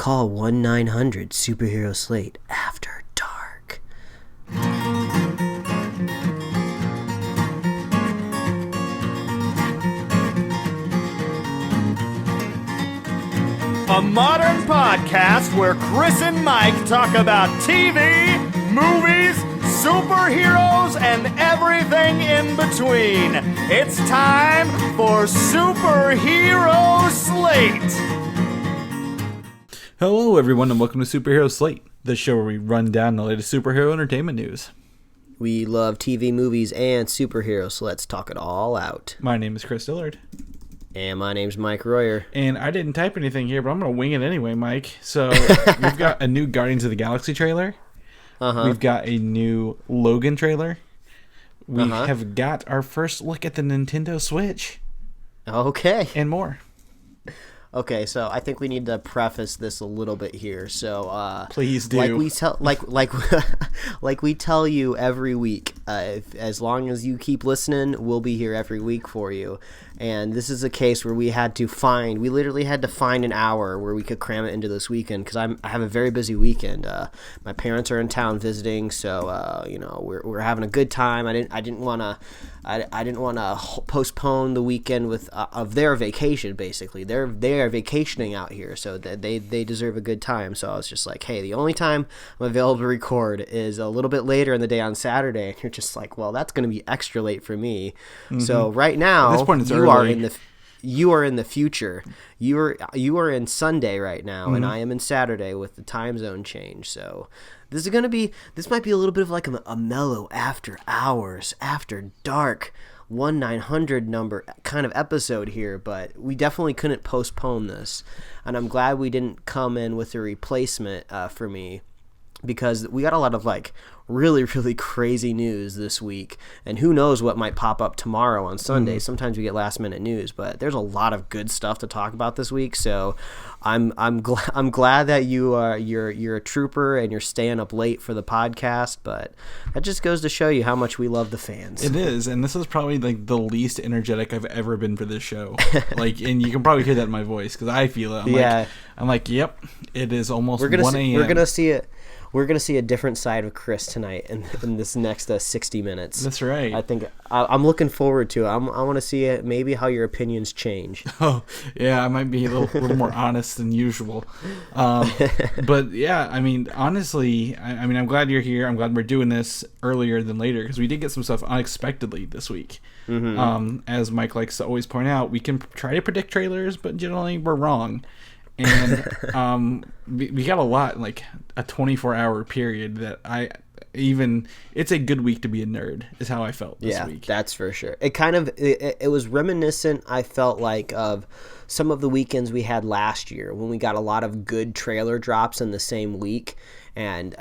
Call 1-900 Superhero Slate After Dark. A modern podcast where Chris and Mike talk about TV, movies, superheroes, and everything in between. It's time for Superhero Slate. Hello, everyone, and welcome to Superhero Slate, the show where we run down the latest superhero entertainment news. We love TV, movies, and superheroes, so let's talk it all out. My name is Chris Dillard. And my name's Mike Royer. And I didn't type anything here, but I'm going to wing it anyway, Mike. So we've got a new Guardians of the Galaxy trailer. We've got a new Logan trailer. We have got our first look at the Nintendo Switch. Okay. And more. Okay, so I think we need to preface this a little bit here. So, please do. Like we tell you every week. As long as you keep listening, we'll be here every week for you. And this is a case where we literally had to find an hour where we could cram it into this weekend because I have a very busy weekend. My parents are in town visiting, so we're having a good time. I didn't want to postpone the weekend of their vacation. Basically, they are vacationing out here, so they deserve a good time. So I was just like, hey, the only time I'm available to record is a little bit later in the day on Saturday. And you're just like, well, that's going to be extra late for me. Mm-hmm. So right now, at this point, it's you early. You are in the future. You are in Sunday right now, and I am in Saturday with the time zone change. So this might be a little bit of like a mellow after hours, after dark, 1-900 number kind of episode here, but we definitely couldn't postpone this, and I'm glad we didn't come in with a replacement for me. Because we got a lot of like really, really crazy news this week, and who knows what might pop up tomorrow on Sunday. Sometimes we get last minute news, but there's a lot of good stuff to talk about this week. So I'm glad that you're a trooper and you're staying up late for the podcast. But that just goes to show you how much we love the fans. It is, and this is probably like the least energetic I've ever been for this show. And you can probably hear that in my voice because I feel it. I'm like, yep, it is almost 1 a.m. We're gonna see it. We're going to see a different side of Chris tonight in this next 60 minutes. That's right. I think I'm looking forward to it. I want to see it, maybe how your opinions change. Oh, yeah, I might be a little more honest than usual. But, yeah, I mean, honestly, I'm glad you're here. I'm glad we're doing this earlier than later because we did get some stuff unexpectedly this week. As Mike likes to always point out, we can try to predict trailers, but generally we're wrong. And we got a lot, like a 24-hour period that it's a good week to be a nerd is how I felt this week. Yeah, that's for sure. It was reminiscent, I felt like, of some of the weekends we had last year when we got a lot of good trailer drops in the same week. And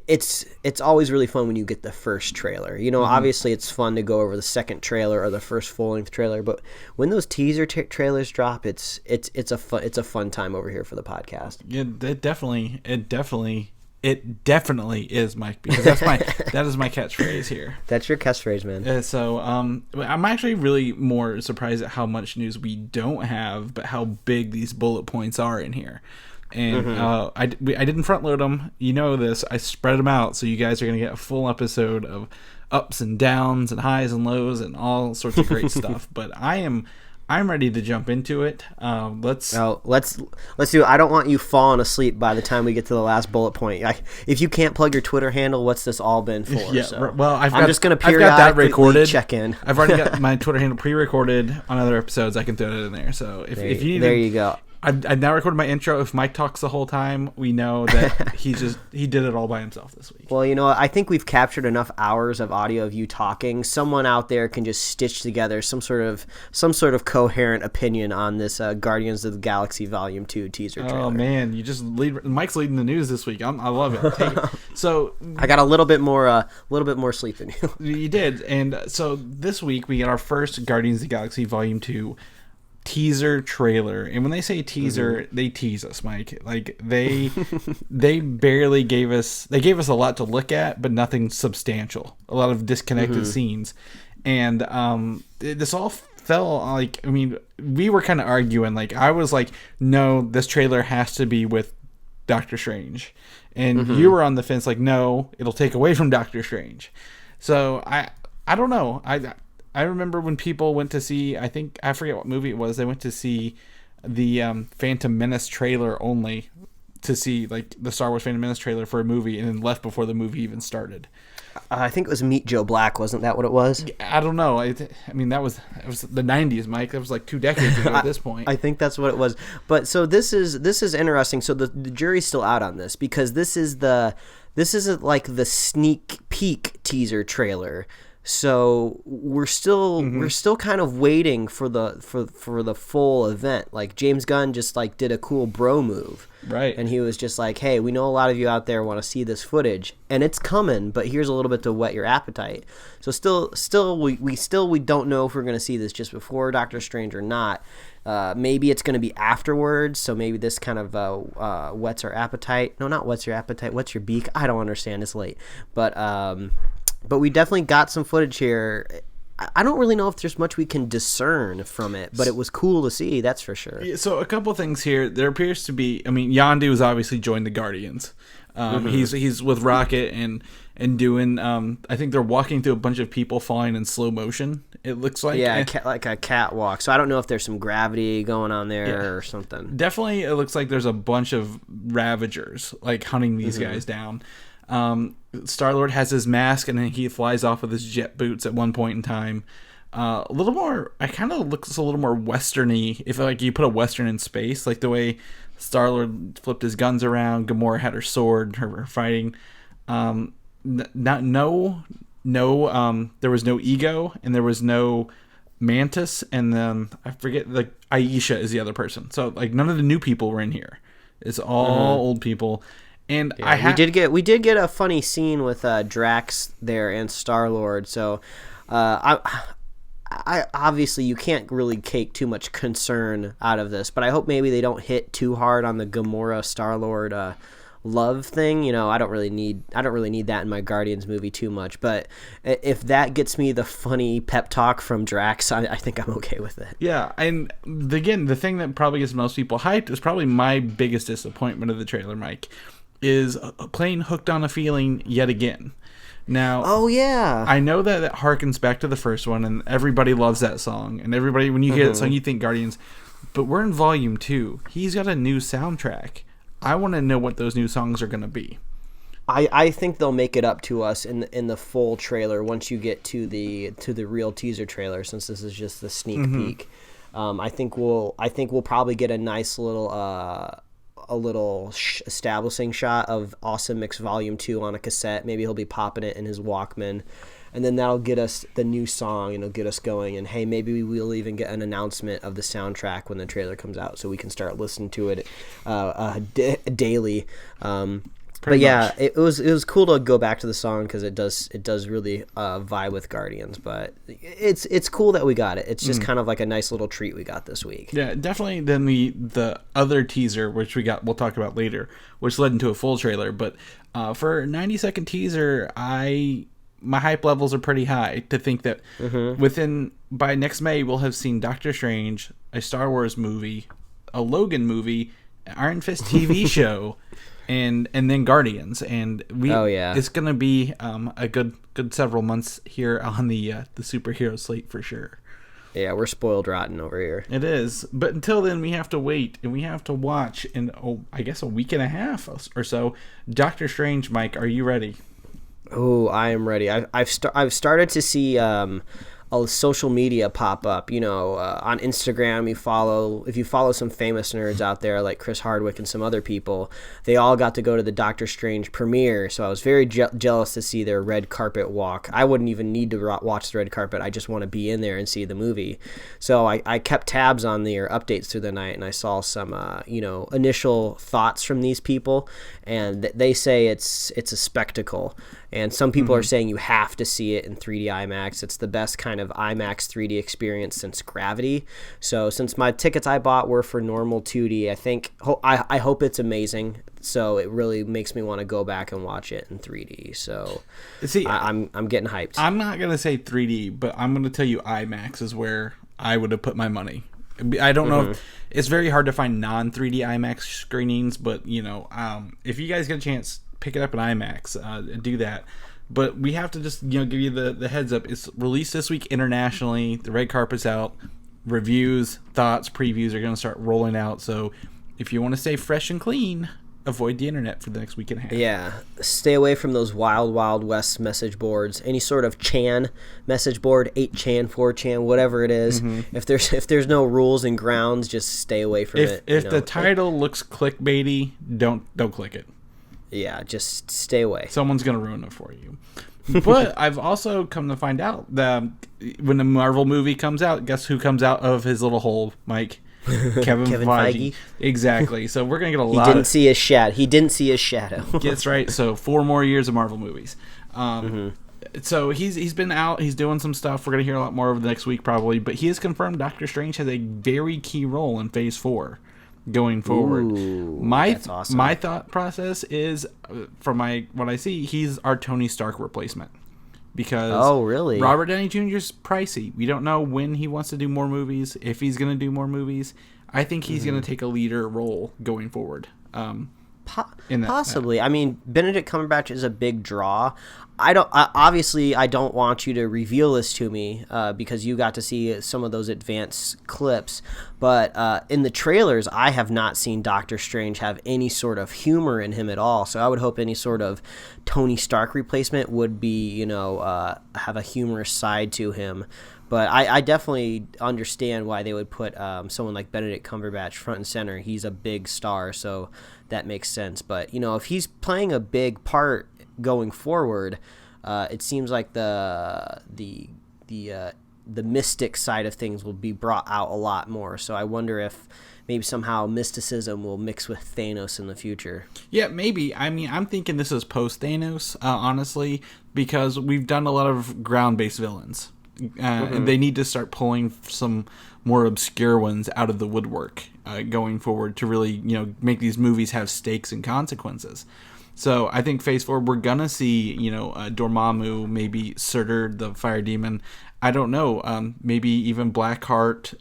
it's always really fun when you get the first trailer. Obviously it's fun to go over the second trailer or the first full-length trailer, but when those teaser trailers drop, it's a fun time over here for the podcast. Yeah, it definitely is, Mike, because that is my catchphrase here. That's your catchphrase, man. So I'm actually really more surprised at how much news we don't have, but how big these bullet points are in here. And I didn't front load them. You know this. I spread them out, so you guys are going to get a full episode of ups and downs and highs and lows and all sorts of great stuff. But I'm ready to jump into it. Let's do it. I don't want you falling asleep by the time we get to the last bullet point. If you can't plug your Twitter handle, what's this all been for? Yeah. So well, I'm just going to periodically check in. I've already got my Twitter handle pre-recorded on other episodes. I can throw it in there. So if you need, there you go. I've now recorded my intro. If Mike talks the whole time, we know that he did it all by himself this week. Well, I think we've captured enough hours of audio of you talking. Someone out there can just stitch together some sort of coherent opinion on this Guardians of the Galaxy Volume 2 teaser trailer. Oh man, Mike's leading the news this week. I love it. Take it. So I got a little bit more sleep than you. You did, and so this week we got our first Guardians of the Galaxy Volume 2 teaser trailer. And when they say teaser, they tease us, Mike. Like they barely gave us a lot to look at, but nothing substantial. A lot of disconnected scenes. And this all felt like, I mean, we were kind of arguing. Like, I was like, no, this trailer has to be with Doctor Strange, and you were on the fence like, no, it'll take away from Doctor Strange. So I don't know. I remember when people went to see, I forget what movie it was. They went to see the Phantom Menace trailer only, to see like the Star Wars Phantom Menace trailer for a movie, and then left before the movie even started. I think it was Meet Joe Black, wasn't that what it was? I don't know. I mean, it was the 90s, Mike. That was like 2 decades ago at this point. I think that's what it was. But so this is interesting. So the jury's still out on this, because this isn't like the sneak peek teaser trailer. So we're still kind of waiting for the full event. Like James Gunn just like did a cool bro move, right? And he was just like, "Hey, we know a lot of you out there want to see this footage, and it's coming, but here's a little bit to whet your appetite." So we don't know if we're going to see this just before Doctor Strange or not. Maybe it's going to be afterwards. So maybe this kind of whets our appetite. No, not whets your appetite. Whets your beak. I don't understand. It's late, but we definitely got some footage here. I don't really know if there's much we can discern from it, but it was cool to see, that's for sure. So a couple things here. There appears to be, I mean, Yondu has obviously joined the Guardians. He's with Rocket and doing, I think they're walking through a bunch of people falling in slow motion, it looks like. Yeah, like a catwalk. So I don't know if there's some gravity going on there or something. Definitely it looks like there's a bunch of Ravagers, like hunting these guys down. Star-Lord has his mask, and then he flies off with his jet boots at one point in time. A little more, it kind of looks a little more westerny, if like you put a western in space, like the way Star-Lord flipped his guns around, Gamora had her sword, her fighting. There was no Ego, and there was no Mantis, and then I forget, like Aisha is the other person. So like none of the new people were in here. It's all old people. And yeah, we did get a funny scene with Drax there and Star-Lord. So I obviously you can't really take too much concern out of this, but I hope maybe they don't hit too hard on the Gamora Star-Lord love thing. You know, I don't really need that in my Guardians movie too much, but if that gets me the funny pep talk from Drax, I think I'm okay with it. Yeah, and again, the thing that probably gets most people hyped is probably my biggest disappointment of the trailer, Mike, is playing Hooked on a Feeling yet again. Now, oh yeah, I know that harkens back to the first one, and everybody loves that song, and everybody, when you hear that song, you think Guardians, but we're in Volume 2. He's got a new soundtrack. I want to know what those new songs are going to be. I think they'll make it up to us in the full trailer once you get to the real teaser trailer, since this is just the sneak peek. I think we'll probably get a nice little establishing shot of Awesome Mix Volume 2 on a cassette. Maybe he'll be popping it in his Walkman, and then that'll get us the new song, and it'll get us going. And hey, maybe we'll even get an announcement of the soundtrack when the trailer comes out, so we can start listening to it daily. But yeah, it was cool to go back to the song, because it does really vibe with Guardians. But it's cool that we got it. It's just kind of like a nice little treat we got this week. Yeah, definitely. Then the other teaser, which we'll talk about later, which led into a full trailer. But for a 90-second teaser, my hype levels are pretty high to think that by next May we'll have seen Doctor Strange, a Star Wars movie, a Logan movie, Iron Fist TV show, and then Guardians, and it's gonna be a good several months here on the superhero slate for sure. Yeah, we're spoiled rotten over here. It is, but until then we have to wait, and we have to watch in I guess a week and a half or so. Doctor Strange, Mike, are you ready? Oh, I am ready. I've started to see a social media pop up. You know, on Instagram, if you follow some famous nerds out there like Chris Hardwick and some other people, they all got to go to the Doctor Strange premiere. So I was very jealous to see their red carpet walk. I wouldn't even need to watch the red carpet. I just want to be in there and see the movie. So I kept tabs on their updates through the night, and I saw some initial thoughts from these people, and they say it's a spectacle. And some people are saying you have to see it in 3D IMAX. It's the best kind of IMAX 3D experience since Gravity. So since my tickets I bought were for normal 2D, I hope it's amazing. So it really makes me want to go back and watch it in 3D. So see, I'm getting hyped. I'm not gonna say 3D, but I'm gonna tell you IMAX is where I would have put my money. I don't know. It's very hard to find non-3D IMAX screenings, but if you guys get a chance, pick it up in IMAX. Do that. But we have to just give you the heads up. It's released this week internationally. The red carpet's out. Reviews, thoughts, previews are going to start rolling out. So if you want to stay fresh and clean, avoid the internet for the next week and a half. Yeah, stay away from those wild, wild west message boards. Any sort of Chan message board, 8chan, 4chan, whatever it is. If there's no rules and grounds, just stay away from it. If the title looks clickbaity, don't click it. Yeah, just stay away. Someone's gonna ruin it for you. But I've also come to find out that when a Marvel movie comes out, guess who comes out of his little hole, Mike? Kevin Feige. Exactly. So we're gonna get a lot. He didn't see his shadow. That's right. So 4 more years of Marvel movies. So he's been out. He's doing some stuff. We're gonna hear a lot more over the next week probably. But he has confirmed Doctor Strange has a very key role in Phase 4 going forward. That's awesome. My thought process is, from what I see, he's our Tony Stark replacement. Because really? Robert Downey Jr. is pricey. We don't know when he wants to do more movies, if he's going to do more movies. I think he's going to take a leader role going forward. Possibly. I mean, Benedict Cumberbatch is a big draw. I don't want you to reveal this to me because you got to see some of those advanced clips. But in the trailers, I have not seen Doctor Strange have any sort of humor in him at all. So I would hope any sort of Tony Stark replacement would be, have a humorous side to him. But I definitely understand why they would put someone like Benedict Cumberbatch front and center. He's a big star, so that makes sense. But, if he's playing a big part going forward, it seems like the mystic side of things will be brought out a lot more. So I wonder if maybe somehow mysticism will mix with Thanos in the future. Yeah, maybe. I mean, I'm thinking this is post-Thanos, honestly, because we've done a lot of ground-based villains. And they need to start pulling some more obscure ones out of the woodwork going forward to really, make these movies have stakes and consequences. So I think Phase 4, we're going to see, Dormammu, maybe Surtur, the fire demon. I don't know. Maybe even Blackheart,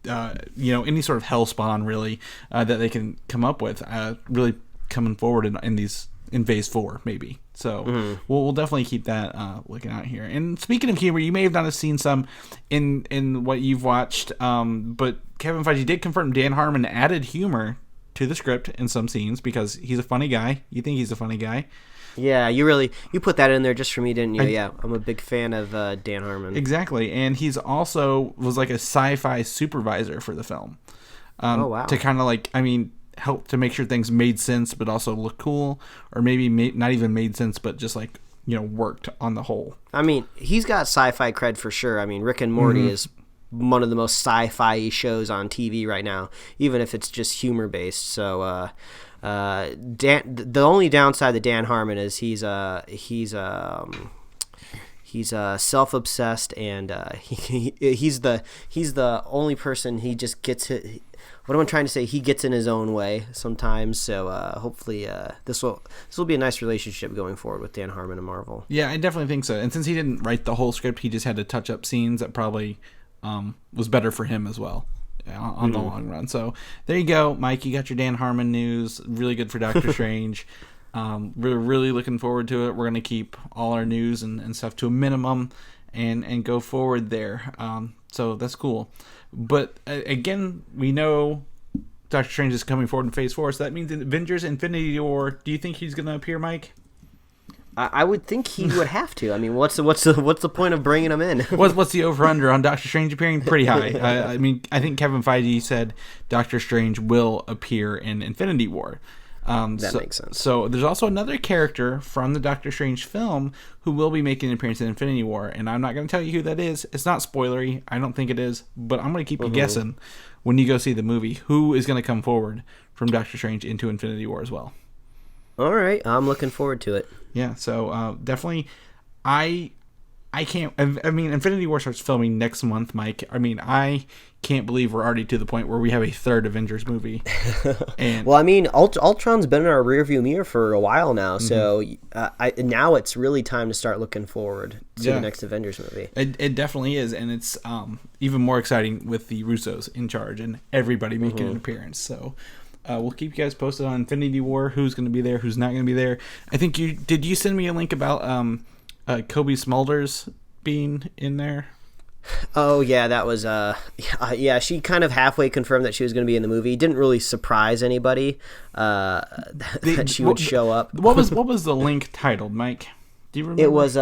any sort of hellspawn, really, that they can come up with, really coming forward in Phase 4, maybe. So we'll definitely keep that looking out here. And speaking of humor, you may have not have seen some in what you've watched, but Kevin Feige did confirm Dan Harmon added humor to the script in some scenes because he's a funny guy. You think he's a funny guy. Yeah, you put that in there just for me, didn't you? I'm a big fan of Dan Harmon. Exactly, and he's also was like a sci-fi supervisor for the film. Oh, wow. To kind of help to make sure things made sense but also look cool, or maybe not even made sense but just worked on the whole. I mean, he's got sci-fi cred for sure. I mean, Rick and Morty is one of the most sci-fi shows on TV right now, even if it's just humor based. So the only downside to Dan Harmon is he's self-obsessed, and he's the only person. He just gets it. What am I trying to say? He gets in his own way sometimes. So hopefully this will be a nice relationship going forward with Dan Harmon and Marvel. Yeah, I definitely think so. And since he didn't write the whole script, he just had to touch up scenes that probably was better for him as well on the long run. So there you go, Mike. You got your Dan Harmon news. Really good for Doctor Strange. We're really looking forward to it. We're going to keep all our news and stuff to a minimum and go forward there. So that's cool. But again, we know Doctor Strange is coming forward in Phase 4, so that means in Avengers Infinity War, do you think he's going to appear, Mike? I would think he would have to. I mean, what's the point of bringing him in? What's the over-under on Doctor Strange appearing? Pretty high. I think Kevin Feige said Doctor Strange will appear in Infinity War. That makes sense. So there's also another character from the Doctor Strange film who will be making an appearance in Infinity War, and I'm not going to tell you who that is. It's not spoilery. I don't think it is, but I'm going to keep you guessing when you go see the movie who is going to come forward from Doctor Strange into Infinity War as well. All right, I'm looking forward to it. Yeah, so definitely, I I mean, Infinity War starts filming next month, Mike. I mean, I can't believe we're already to the point where we have a third Avengers movie. And well, I mean, Ultron's been in our rearview mirror for a while now, so now it's really time to start looking forward to the next Avengers movie. It definitely is, and it's even more exciting with the Russos in charge and everybody making an appearance. So we'll keep you guys posted on Infinity War, who's going to be there, who's not going to be there. I think did you send me a link about Kobe Smulders being in there? Oh yeah, that was yeah. She kind of halfway confirmed that she was going to be in the movie. Didn't really surprise anybody that she would show up. What was the link titled, Mike? Do you remember? It was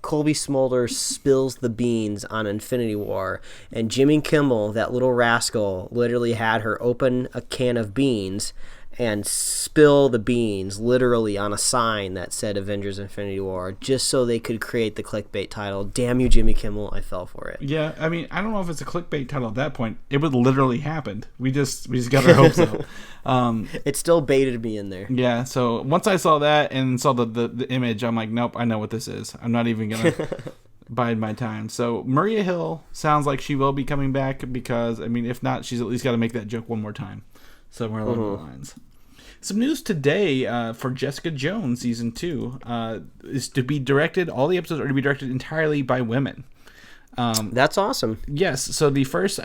Colby Smulders spills the beans on Infinity War, and Jimmy Kimmel, that little rascal, literally had her open a can of beans and spill the beans literally on a sign that said Avengers Infinity War, just so they could create the clickbait title. Damn you, Jimmy Kimmel, I fell for it. Yeah, I mean, I don't know if it's a clickbait title at that point. It would literally happened. We just got our hopes up. It still baited me in there. Yeah, so once I saw that and saw the image, I'm like, nope, I know what this is. I'm not even going to bide my time. So Maria Hill sounds like she will be coming back because, I mean, if not, she's at least got to make that joke one more time. Somewhere along the lines. Some news today for Jessica Jones season 2 is to be directed. All the episodes are to be directed entirely by women. That's awesome. Yes. So the first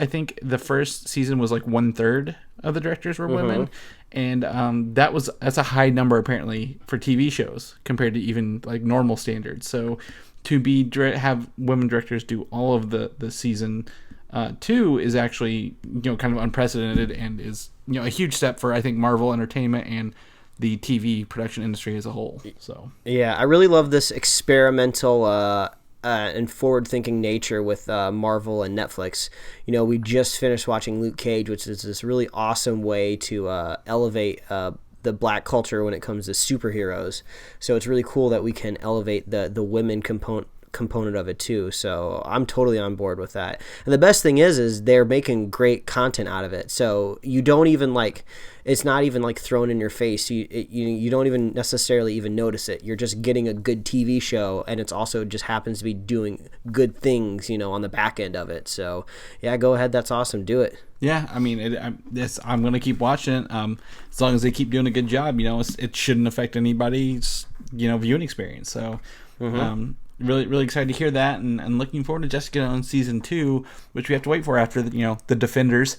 season was like 1/3 of the directors were women, and that's a high number apparently for TV shows compared to even like normal standards. So to have women directors do all of the season 2 is actually kind of unprecedented and is a huge step for I think Marvel Entertainment and the TV production industry as a whole. So yeah, I really love this experimental and forward-thinking nature with Marvel and Netflix. We just finished watching Luke Cage, which is this really awesome way to elevate the black culture when it comes to superheroes. So it's really cool that we can elevate the women component of it too, so I'm totally on board with that. And the best thing is they're making great content out of it, so you don't even it's not even thrown in your face. You don't even necessarily even notice it. You're just getting a good TV show, and it's also just happens to be doing good things on the back end of it. So yeah, go ahead, that's awesome, do it. Yeah, I mean, I'm gonna keep watching it as long as they keep doing a good job. It shouldn't affect anybody's viewing experience. So really, really excited to hear that, and looking forward to Jessica on season 2, which we have to wait for after the Defenders,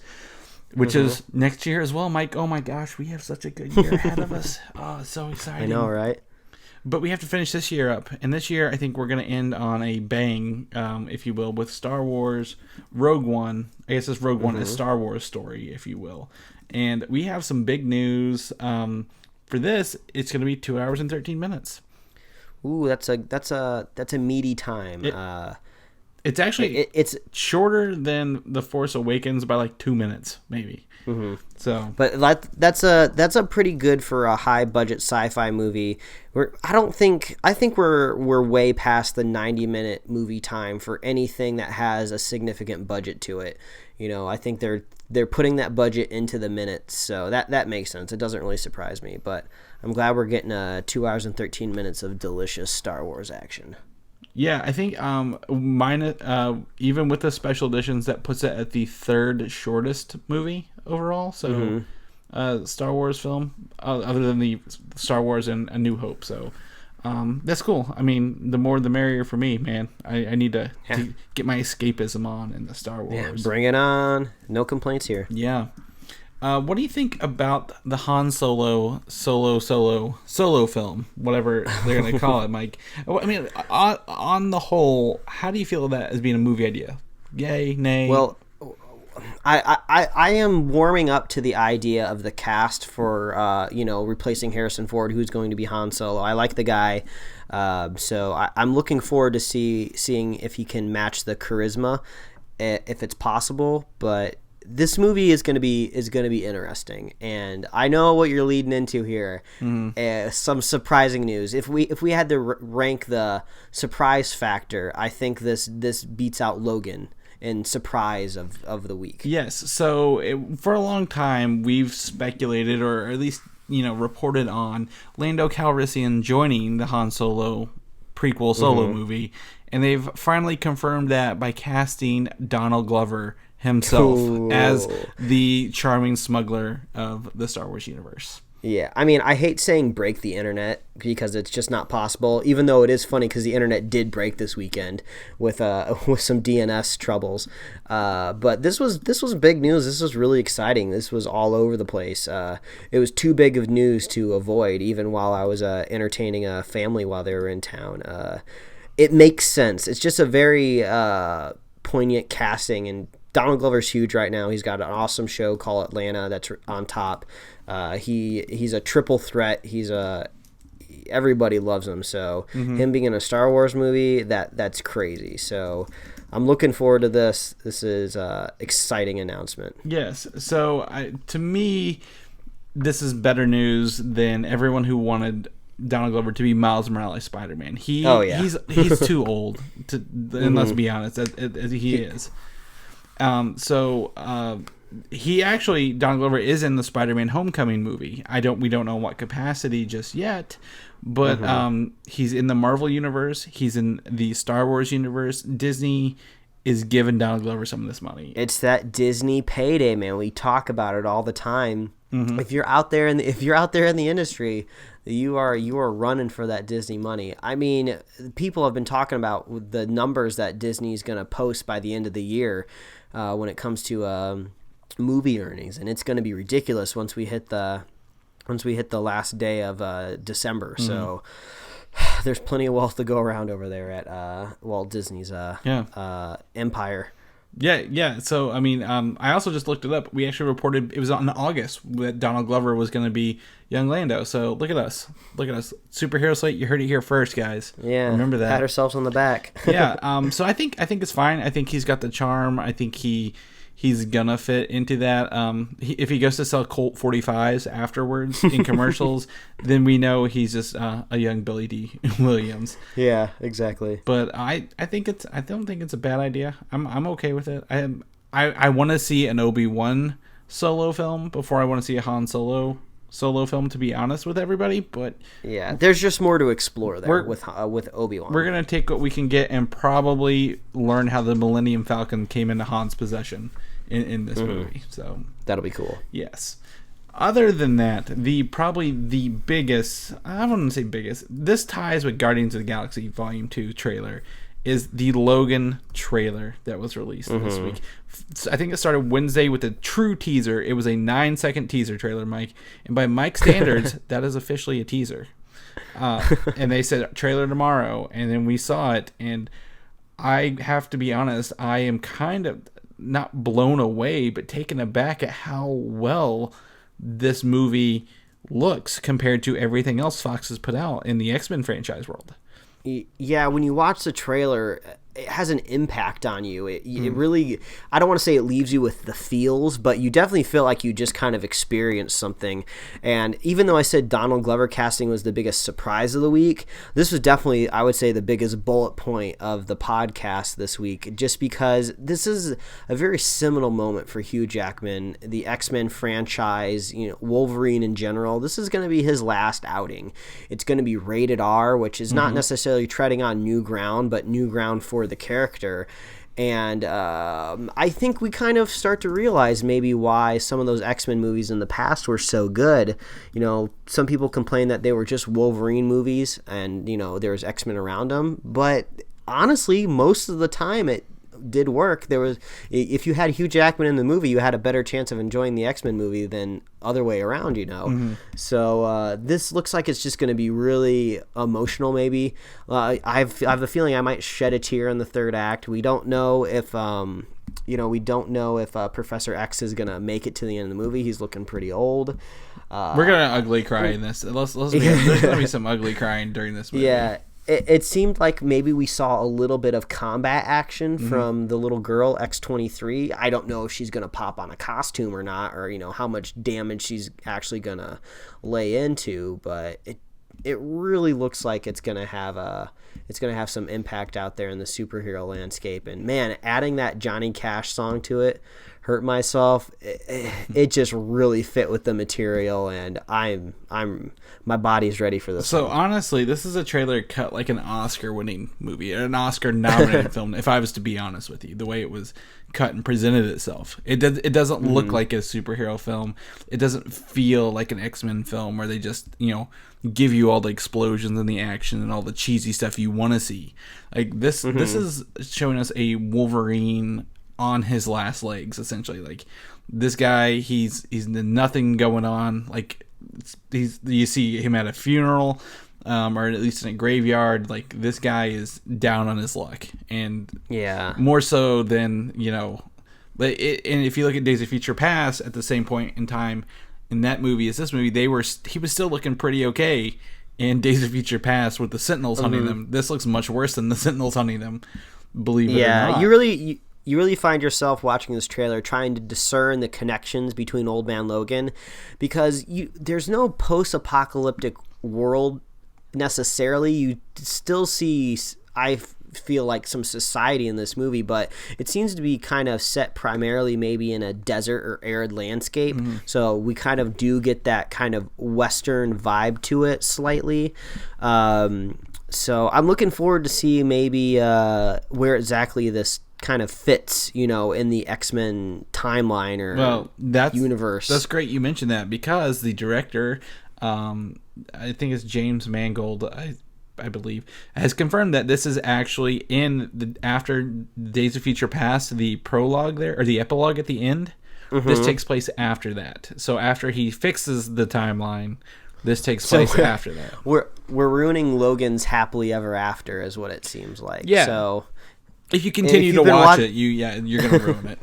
which is next year as well, Mike. Oh my gosh, we have such a good year ahead of us. Oh, it's so exciting. I know, right? But we have to finish this year up, and this year I think we're going to end on a bang, if you will, with Star Wars Rogue One. I guess this Rogue One is Star Wars story, if you will. And we have some big news. For this, it's going to be 2 hours and 13 minutes. Ooh, that's a meaty time. It's actually it's shorter than The Force Awakens by like 2 minutes, maybe. So, but that's a pretty good for a high budget sci-fi movie. I think we're way past the 90-minute movie time for anything that has a significant budget to it. I think they're putting that budget into the minutes, so that makes sense. It doesn't really surprise me, but I'm glad we're getting 2 hours and 13 minutes of delicious Star Wars action. Yeah, I think even with the special editions, that puts it at the third shortest movie overall. So Star Wars film, other than the Star Wars and A New Hope. So that's cool. I mean, the more the merrier for me, man. I need to get my escapism on in the Star Wars. Yeah, bring it on. No complaints here. Yeah. What do you think about the Han Solo film, whatever they're going to call it, Mike? I mean, on the whole, how do you feel about that as being a movie idea? Yay, nay? Well, I am warming up to the idea of the cast for replacing Harrison Ford, who's going to be Han Solo. I like the guy, so I'm looking forward to seeing if he can match the charisma, if it's possible. But this movie is going to be interesting, and I know what you're leading into here. Some surprising news. If we had to rank the surprise factor, I think this beats out Logan in surprise of the week. Yes. So for a long time, we've speculated, or at least reported on Lando Calrissian joining the Han Solo prequel solo movie, and they've finally confirmed that by casting Donald Glover himself as the charming smuggler of the Star Wars universe. Yeah, I mean, I hate saying break the internet because it's just not possible, even though it is funny because the internet did break this weekend with some DNS troubles. But this was big news. This was really exciting. This was all over the place. It was too big of news to avoid, even while I was entertaining a family while they were in town. It makes sense. It's just a very poignant casting, and Donald Glover's huge right now. He's got an awesome show called Atlanta that's on top. He's a triple threat. Everybody loves him. So him being in a Star Wars movie, that's crazy. So I'm looking forward to this. This is an exciting announcement. Yes. So to me, this is better news than everyone who wanted Donald Glover to be Miles Morales Spider-Man. He's too old and let's be honest, he is. He actually, Donald Glover is in the Spider-Man Homecoming movie. We don't know what capacity just yet, but he's in the Marvel universe. He's in the Star Wars universe. Disney is giving Donald Glover some of this money. It's that Disney payday, man. We talk about it all the time. If you're out there in the industry, you are running for that Disney money. I mean, people have been talking about the numbers that Disney's going to post by the end of the year when it comes to movie earnings, and it's going to be ridiculous once we hit the last day of December. So there's plenty of wealth to go around over there at Walt Disney's empire. Yeah. So, I mean, I also just looked it up. We actually reported it was in August that Donald Glover was going to be young Lando. So, look at us. Superhero Slate, you heard it here first, guys. Yeah. Remember that. Pat ourselves on the back. Yeah. So, I think it's fine. I think he's got the charm. I think he's going to fit into that. If he goes to sell Colt 45s afterwards in commercials, then we know he's just a young Billy D. Williams. Yeah, exactly. But I don't think it's a bad idea. I'm okay with it. I want to see an Obi-Wan solo film before I want to see a Han Solo film, to be honest with everybody. But yeah, there's just more to explore there with Obi-Wan. We're gonna take what we can get and probably learn how the Millennium Falcon came into Han's possession in this movie. So that'll be cool. Yes. Other than that, probably the biggest, I wouldn't say biggest, this ties with Guardians of the Galaxy Volume 2 trailer, is the Logan trailer that was released this week. I think it started Wednesday with a true teaser. It was a 9-second teaser trailer, Mike. And by Mike's standards, that is officially a teaser. And they said trailer tomorrow, and then we saw it. And I have to be honest, I am kind of not blown away, but taken aback at how well this movie looks compared to everything else Fox has put out in the X-Men franchise world. Yeah, when you watch the trailer, it has an impact on you. It really, I don't want to say it leaves you with the feels, but you definitely feel like you just kind of experienced something. And even though I said Donald Glover casting was the biggest surprise of the week, this was definitely, I would say, the biggest bullet point of the podcast this week, just because this is a very seminal moment for Hugh Jackman, the X-Men franchise, Wolverine in general. This is going to be his last outing. It's going to be rated R, which is not necessarily treading on new ground, but new ground for the character. And I think we kind of start to realize maybe why some of those X-Men movies in the past were so good. Some people complain that they were just Wolverine movies and there's X-Men around them, but honestly most of the time it did work. If you had Hugh Jackman in the movie, you had a better chance of enjoying the X-Men movie than other way around, So this looks like it's just going to be really emotional. Maybe I have a feeling I might shed a tear in the third act. We don't know if Professor X is going to make it to the end of the movie. He's looking pretty old. We're gonna ugly cry in this. There's gonna be some ugly crying during this movie. Yeah. It seemed like maybe we saw a little bit of combat action from the little girl, X-23. I don't know if she's going to pop on a costume or not, or, how much damage she's actually going to lay into, but it really looks like it's going to have some impact out there in the superhero landscape. And man, adding that Johnny Cash song to it, hurt myself. It just really fit with the material, and my body's ready for this. So honestly, this is a trailer cut like an Oscar-winning movie, an Oscar-nominated film. If I was to be honest with you, the way it was cut and presented itself, it doesn't look like a superhero film. It doesn't feel like an X-Men film where they just give you all the explosions and the action and all the cheesy stuff you want to see. Like this is showing us a Wolverine on his last legs, essentially. Like this guy, he's nothing going on. Like you see him at a funeral, or at least in a graveyard. Like this guy is down on his luck, and more so than But and if you look at Days of Future Past, at the same point in time in that movie as this movie, he was still looking pretty okay in Days of Future Past with the Sentinels hunting them. This looks much worse than the Sentinels hunting them. Believe it or not. You really find yourself watching this trailer trying to discern the connections between Old Man Logan, because there's no post-apocalyptic world necessarily. You still see, I feel like, some society in this movie, but it seems to be kind of set primarily maybe in a desert or arid landscape. So we kind of do get that kind of Western vibe to it slightly. So I'm looking forward to see maybe where exactly this kind of fits, in the X-Men timeline or universe. That's great you mentioned that, because the director, I think it's James Mangold, I believe, has confirmed that this is actually in after Days of Future Past, the prologue there, or the epilogue at the end. This takes place after that. So after he fixes the timeline, this takes place after that. We're ruining Logan's happily ever after, is what it seems like. Yeah. So if you continue to watch it, you're gonna ruin it.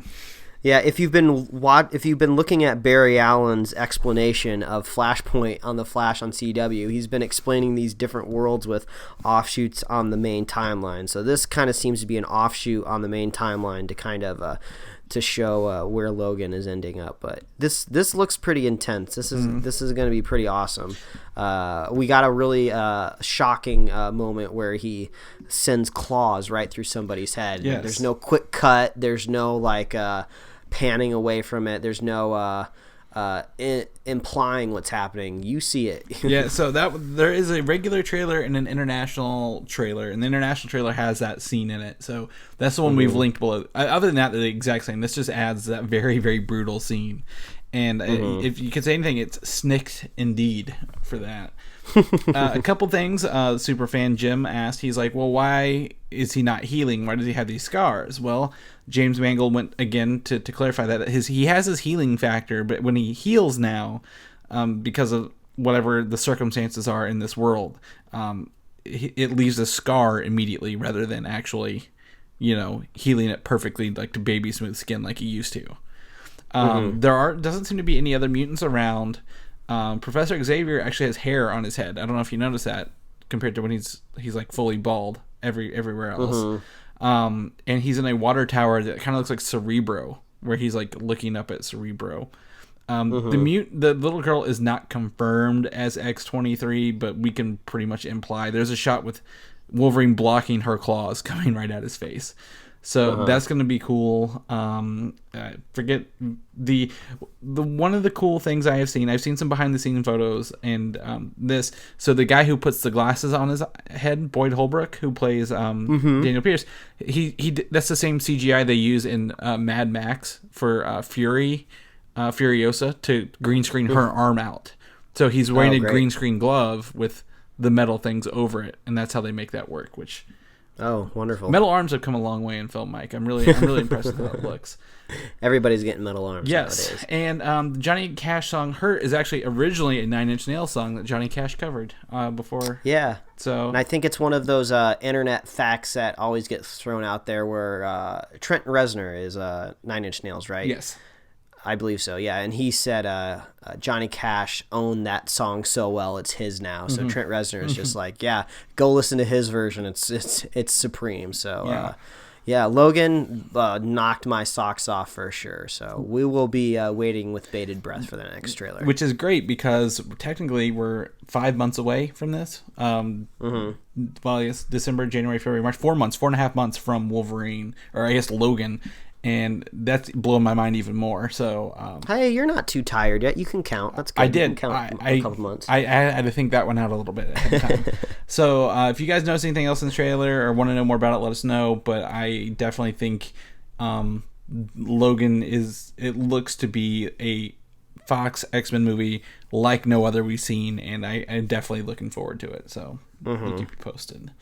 Yeah, if you've been looking at Barry Allen's explanation of Flashpoint on the Flash on CW, he's been explaining these different worlds with offshoots on the main timeline. So this kind of seems to be an offshoot on the main timeline to kind of to show where Logan is ending up. But this looks pretty intense. This is going to be pretty awesome. We got a really shocking moment where he sends claws right through somebody's head. Yes. There's no quick cut. There's no panning away from it. There's no implying what's happening. You see it. Yeah, so there is a regular trailer and an international trailer, and the international trailer has that scene in it. So that's the one we've linked below. Other than that, they're the exact same. This just adds that very, very brutal scene. And if you could say anything, it's snicked indeed for that. A couple things. Superfan Jim asked, he's like, well, why is he not healing? Why does he have these scars? Well, James Mangold went again to clarify that he has his healing factor, but when he heals now, because of whatever the circumstances are in this world, it leaves a scar immediately rather than actually, healing it perfectly like to baby smooth skin like he used to. There doesn't seem to be any other mutants around. Professor Xavier actually has hair on his head. I don't know if you noticed that compared to when he's like fully bald everywhere else. And he's in a water tower that kind of looks like Cerebro, where he's like looking up at Cerebro. The little girl is not confirmed as X-23, but we can pretty much imply. There's a shot with Wolverine blocking her claws coming right at his face. So that's going to be cool. Forget the one of the cool things I've seen some behind the scenes photos and so the guy who puts the glasses on his head, Boyd Holbrook, who plays Daniel Pierce, he that's the same CGI they use in Mad Max for Furiosa to green screen her arm out. So he's wearing a green screen glove with the metal things over it, and that's how they make that work, which wonderful. Metal arms have come a long way in film, Mike. I'm really impressed with how it looks. Everybody's getting metal arms nowadays. And Johnny Cash song "Hurt" is actually originally a Nine Inch Nails song that Johnny Cash covered before. Yeah. So, and I think it's one of those internet facts that always gets thrown out there where Trent Reznor is Nine Inch Nails, right? Yes. I believe so, yeah. And he said Johnny Cash owned that song so well, it's his now. So Trent Reznor is just like, yeah, go listen to his version. It's supreme. So, Logan knocked my socks off for sure. So we will be waiting with bated breath for the next trailer. Which is great because technically we're 5 months away from this. Well, yes, December, January, February, March, 4 months, 4.5 months from Wolverine, or I guess Logan. and that's blowing my mind even more. So hey, you're not too tired yet. You can count. That's good. I did. You can count a couple months. I had to think that one out a little bit ahead of time. So if you guys notice anything else in the trailer or want to know more about it, let us know. But I definitely think Logan it looks to be a Fox X-Men movie like no other we've seen, and I'm definitely looking forward to it. So we'll keep you posted.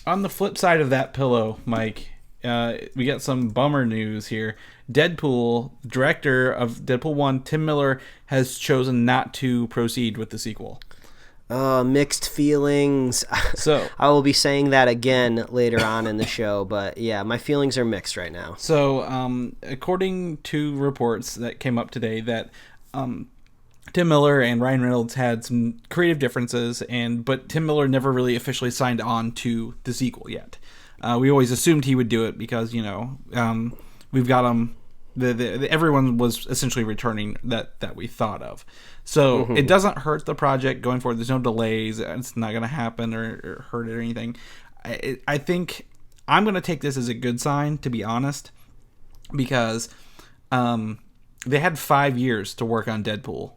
On the flip side of that pillow, Mike, we got some bummer news here. Deadpool, director of Deadpool 1, Tim Miller, has chosen not to proceed with the sequel. Mixed feelings. So I will be saying that again later on in the show, but yeah, my feelings are mixed right now. So according to reports that came up today that Tim Miller and Ryan Reynolds had some creative differences, but Tim Miller never really officially signed on to the sequel yet. We always assumed he would do it because, we've got him. Everyone was essentially returning that we thought of. So it doesn't hurt the project going forward. There's no delays. It's not going to happen or hurt it or anything. I think I'm going to take this as a good sign, to be honest, because they had 5 years to work on Deadpool.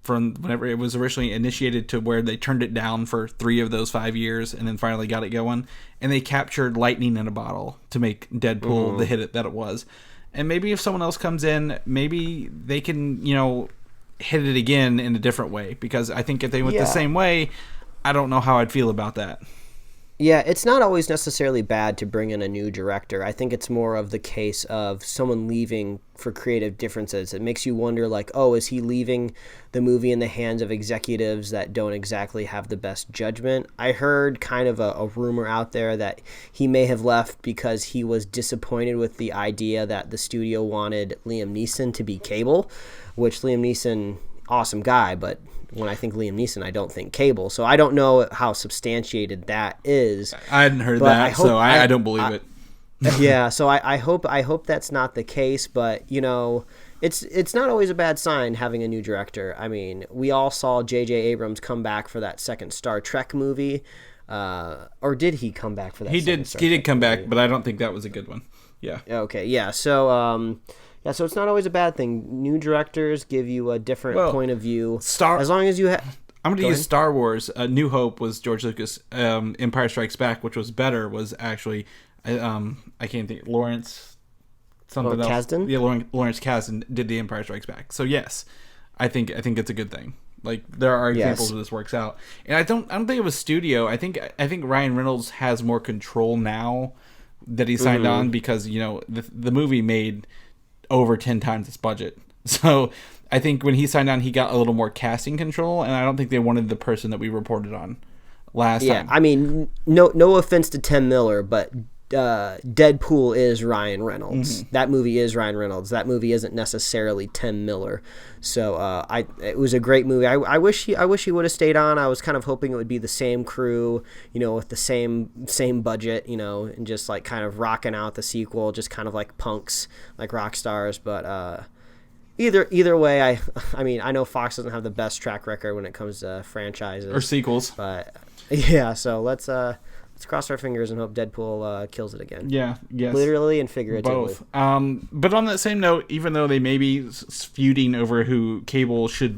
From whenever it was originally initiated to where they turned it down for 3 of those 5 years and then finally got it going. And they captured lightning in a bottle to make Deadpool the hit that it was. And maybe if someone else comes in, maybe they can, hit it again in a different way. Because I think if they went the same way, I don't know how I'd feel about that. Yeah, it's not always necessarily bad to bring in a new director. I think it's more of the case of someone leaving for creative differences. It makes you wonder, like, oh, is he leaving the movie in the hands of executives that don't exactly have the best judgment? I heard kind of a rumor out there that he may have left because he was disappointed with the idea that the studio wanted Liam Neeson to be Cable, which Liam Neeson, awesome guy, but when I think Liam Neeson, I don't think Cable. So I don't know how substantiated that is. I hadn't heard that, so I don't believe it. Yeah, so I hope that's not the case, but it's not always a bad sign having a new director. I mean, we all saw J.J. Abrams come back for that second Star Trek movie, or did he come back for that? He did come back, but I don't think that was a good one. Yeah. Okay. Yeah. So so it's not always a bad thing. New directors give you a different point of view. As long as you have. I'm going to use Star Wars. New Hope was George Lucas. Empire Strikes Back, which was better, was actually I can't think. Lawrence something else. Kasdan? Yeah, Lawrence Kasdan did the Empire Strikes Back. So yes, I think it's a good thing. Like there are examples where this works out, and I don't think it was studio. I think Ryan Reynolds has more control now that he signed on because the movie made over 10 times its budget. So I think when he signed on, he got a little more casting control, and I don't think they wanted the person that we reported on last time. Yeah, I mean, no offense to Tim Miller, but Deadpool is Ryan Reynolds. That movie is Ryan Reynolds. That movie isn't necessarily Tim Miller. So it was a great movie. I wish he would have stayed on. I was kind of hoping it would be the same crew, with the same budget, and just like kind of rocking out the sequel, just kind of like punks, like rock stars. But either way, I mean, I know Fox doesn't have the best track record when it comes to franchises or sequels. But yeah, so let's cross our fingers and hope Deadpool kills it again. Yeah, yes. Literally and figuratively. Both. But on that same note, even though they may be feuding over who Cable shouldn't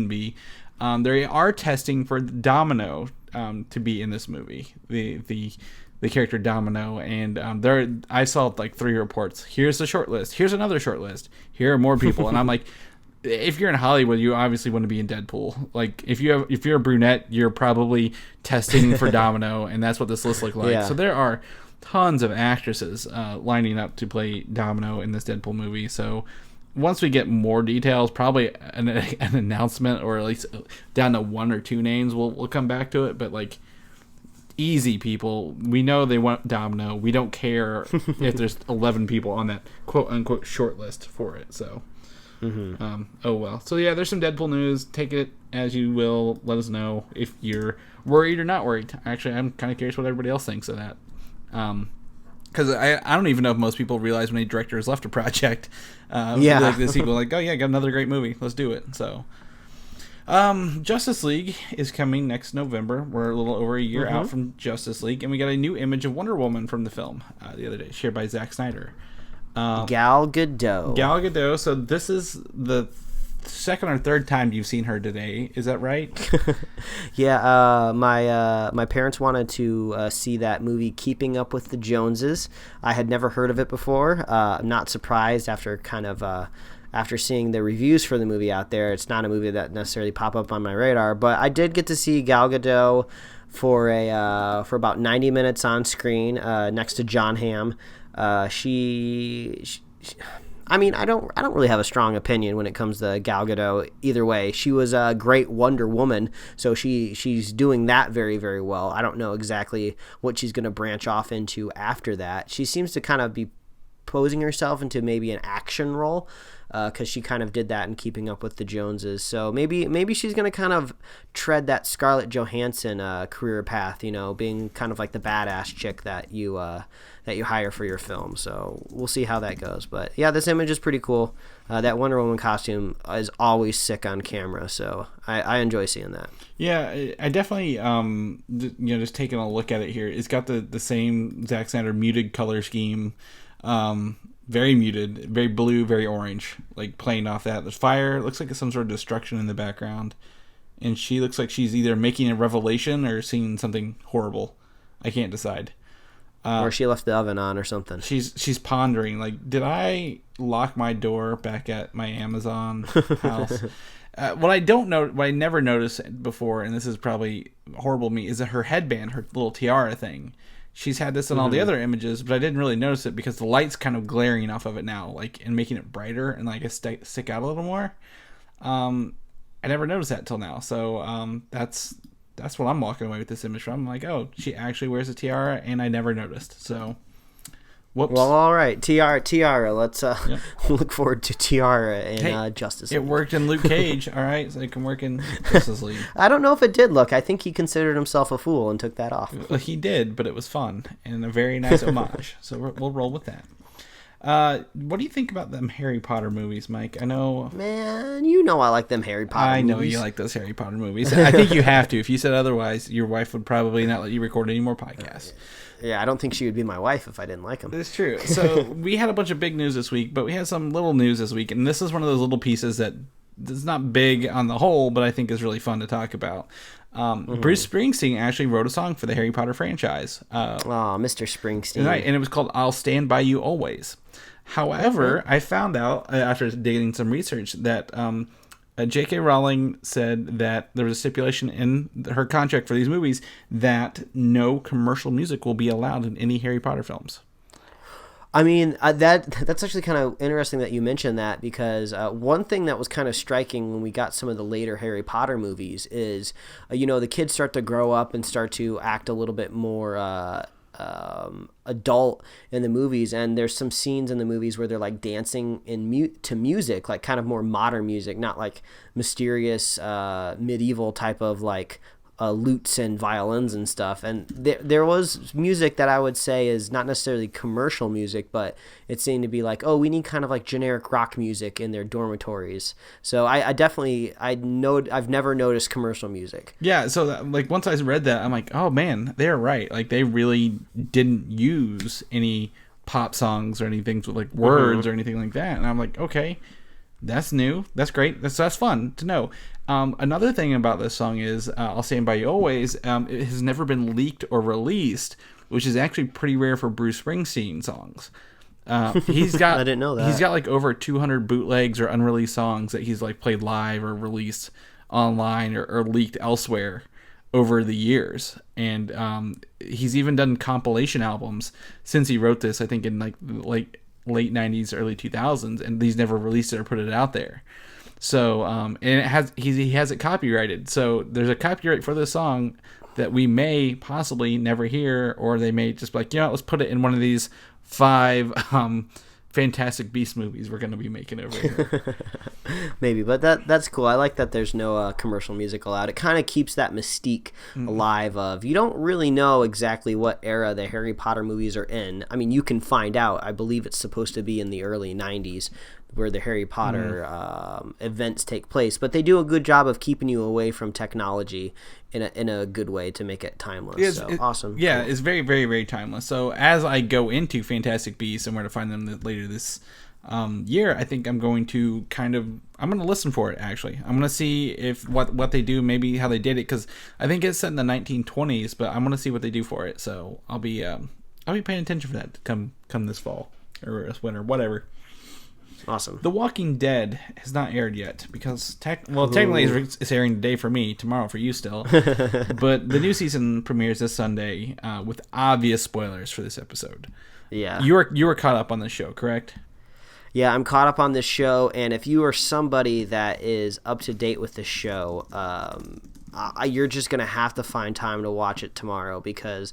be, they are testing for Domino to be in this movie. The character Domino, and I saw like 3 reports. Here's the short list. Here's another short list. Here are more people, and I'm like, if you're in Hollywood, you obviously want to be in Deadpool. Like if you're a brunette, you're probably testing for Domino, and that's what this list looks like. Yeah. So there are tons of actresses lining up to play Domino in this Deadpool movie. So once we get more details, probably an announcement, or at least down to 1 or 2 names, we'll come back to it. But like, easy people, we know they want Domino. We don't care if there's 11 people on that quote unquote short list for it. So. Oh well. So yeah, there's some Deadpool news. Take it as you will. Let us know if you're worried or not worried. Actually, I'm kind of curious what everybody else thinks of that. Because I don't even know if most people realize when a director has left a project. Like the sequel, like, oh yeah, got another great movie. Let's do it. So, Justice League is coming next November. We're a little over a year out from Justice League, and we got a new image of Wonder Woman from the film the other day, shared by Zack Snyder. Gal Gadot. Gal Gadot. So this is the second or third time you've seen her today. Is that right? Yeah, my parents wanted to see that movie Keeping Up with the Joneses. I had never heard of it before. I'm not surprised after after seeing the reviews for the movie out there. It's not a movie that necessarily pop up on my radar, but I did get to see Gal Gadot for about 90 minutes on screen next to John Hamm. I mean, I don't really have a strong opinion when it comes to Gal Gadot either way. She was a great Wonder Woman, so she's doing that very, very well. I don't know exactly what she's going to branch off into after that. She seems to kind of be posing herself into maybe an action role, because she kind of did that in Keeping Up with the Joneses. So maybe she's going to kind of tread that Scarlett Johansson career path, being kind of like the badass chick that you hire for your film. So we'll see how that goes. But yeah, this image is pretty cool. That Wonder Woman costume is always sick on camera, so I enjoy seeing that. Yeah, I definitely, just taking a look at it here, it's got the same Zack Snyder muted color scheme. Very muted, very blue, very orange, like playing off that. There's fire, it looks like some sort of destruction in the background. And she looks like she's either making a revelation or seeing something horrible. I can't decide. Or she left the oven on or something. She's pondering, like, did I lock my door back at my Amazon house? What I never noticed before, and this is probably horrible of me, is that her headband, her little tiara thing. She's had this in all the other images, but I didn't really notice it because the light's kind of glaring off of it now, like, and making it brighter and like stick out a little more. I never noticed that till now, so that's what I'm walking away with this image from. I'm like, oh, she actually wears a tiara, and I never noticed. So, whoops. Well, all right, tiara. Let's look forward to tiara in Justice League. It worked in Luke Cage, all right, so it can work in Justice League. I don't know if it did look. I think he considered himself a fool and took that off. Well, he did, but it was fun and a very nice homage. So we'll roll with that. What do you think about them Harry Potter movies, Mike? I know... Man, you know I like them Harry Potter movies. I know you like those Harry Potter movies. I think you have to. If you said otherwise, your wife would probably not let you record any more podcasts. Yeah, I don't think she would be my wife if I didn't like them. That's true. So we had a bunch of big news this week, but we had some little news this week, and this is one of those little pieces that is not big on the whole, but I think is really fun to talk about. Bruce Springsteen actually wrote a song for the Harry Potter franchise. Mr. Springsteen. Right, and it was called I'll Stand By You Always. However, I found out after digging some research that J.K. Rowling said that there was a stipulation in her contract for these movies that no commercial music will be allowed in any Harry Potter films. I mean, that's actually kind of interesting that you mentioned that, because one thing that was kind of striking when we got some of the later Harry Potter movies is, the kids start to grow up and start to act a little bit more adult in the movies, and there's some scenes in the movies where they're like dancing to music, like kind of more modern music, not like mysterious medieval type of like lutes and violins and stuff. And there was music that I would say is not necessarily commercial music, but it seemed to be like, oh, we need kind of like generic rock music in their dormitories. So I've never noticed commercial music. Yeah, so like once I read that, I'm like, oh man, they're right. Like they really didn't use any pop songs or anything with like words or anything like that. And I'm like, okay, that's new. That's great. That's fun to know. Another thing about this song is I'll Stand By You Always. It has never been leaked or released, which is actually pretty rare for Bruce Springsteen songs. He's got I didn't know that. He's got like over 200 bootlegs or unreleased songs that he's like played live or released online or leaked elsewhere over the years. And he's even done compilation albums since he wrote this, I think in like late 90s, early 2000s, and he's never released it or put it out there. So, and he has it copyrighted. So there's a copyright for this song that we may possibly never hear, or they may just be like, let's put it in one of these 5 Fantastic Beast movies we're going to be making over here. Maybe, but that's cool. I like that there's no commercial music allowed. It kind of keeps that mystique alive of, you don't really know exactly what era the Harry Potter movies are in. I mean, you can find out. I believe it's supposed to be in the early 90s. where the Harry Potter events take place, but they do a good job of keeping you away from technology in a good way to make it timeless. Awesome. Yeah, cool. It's very, very, very timeless. So as I go into Fantastic Beasts and where to find them later this year, I think I'm going to I'm going to listen for it. Actually, I'm going to see if what they do, maybe how they did it, because I think it's set in the 1920s, but I'm going to see what they do for it. So I'll be paying attention for that to come this fall or this winter, whatever. Awesome. The Walking Dead has not aired yet because technically it's airing today for me, tomorrow for you still. But the new season premieres this Sunday with obvious spoilers for this episode. Yeah. You were caught up on the show, correct? Yeah, I'm caught up on this show, and if you are somebody that is up to date with the show, you're just going to have to find time to watch it tomorrow because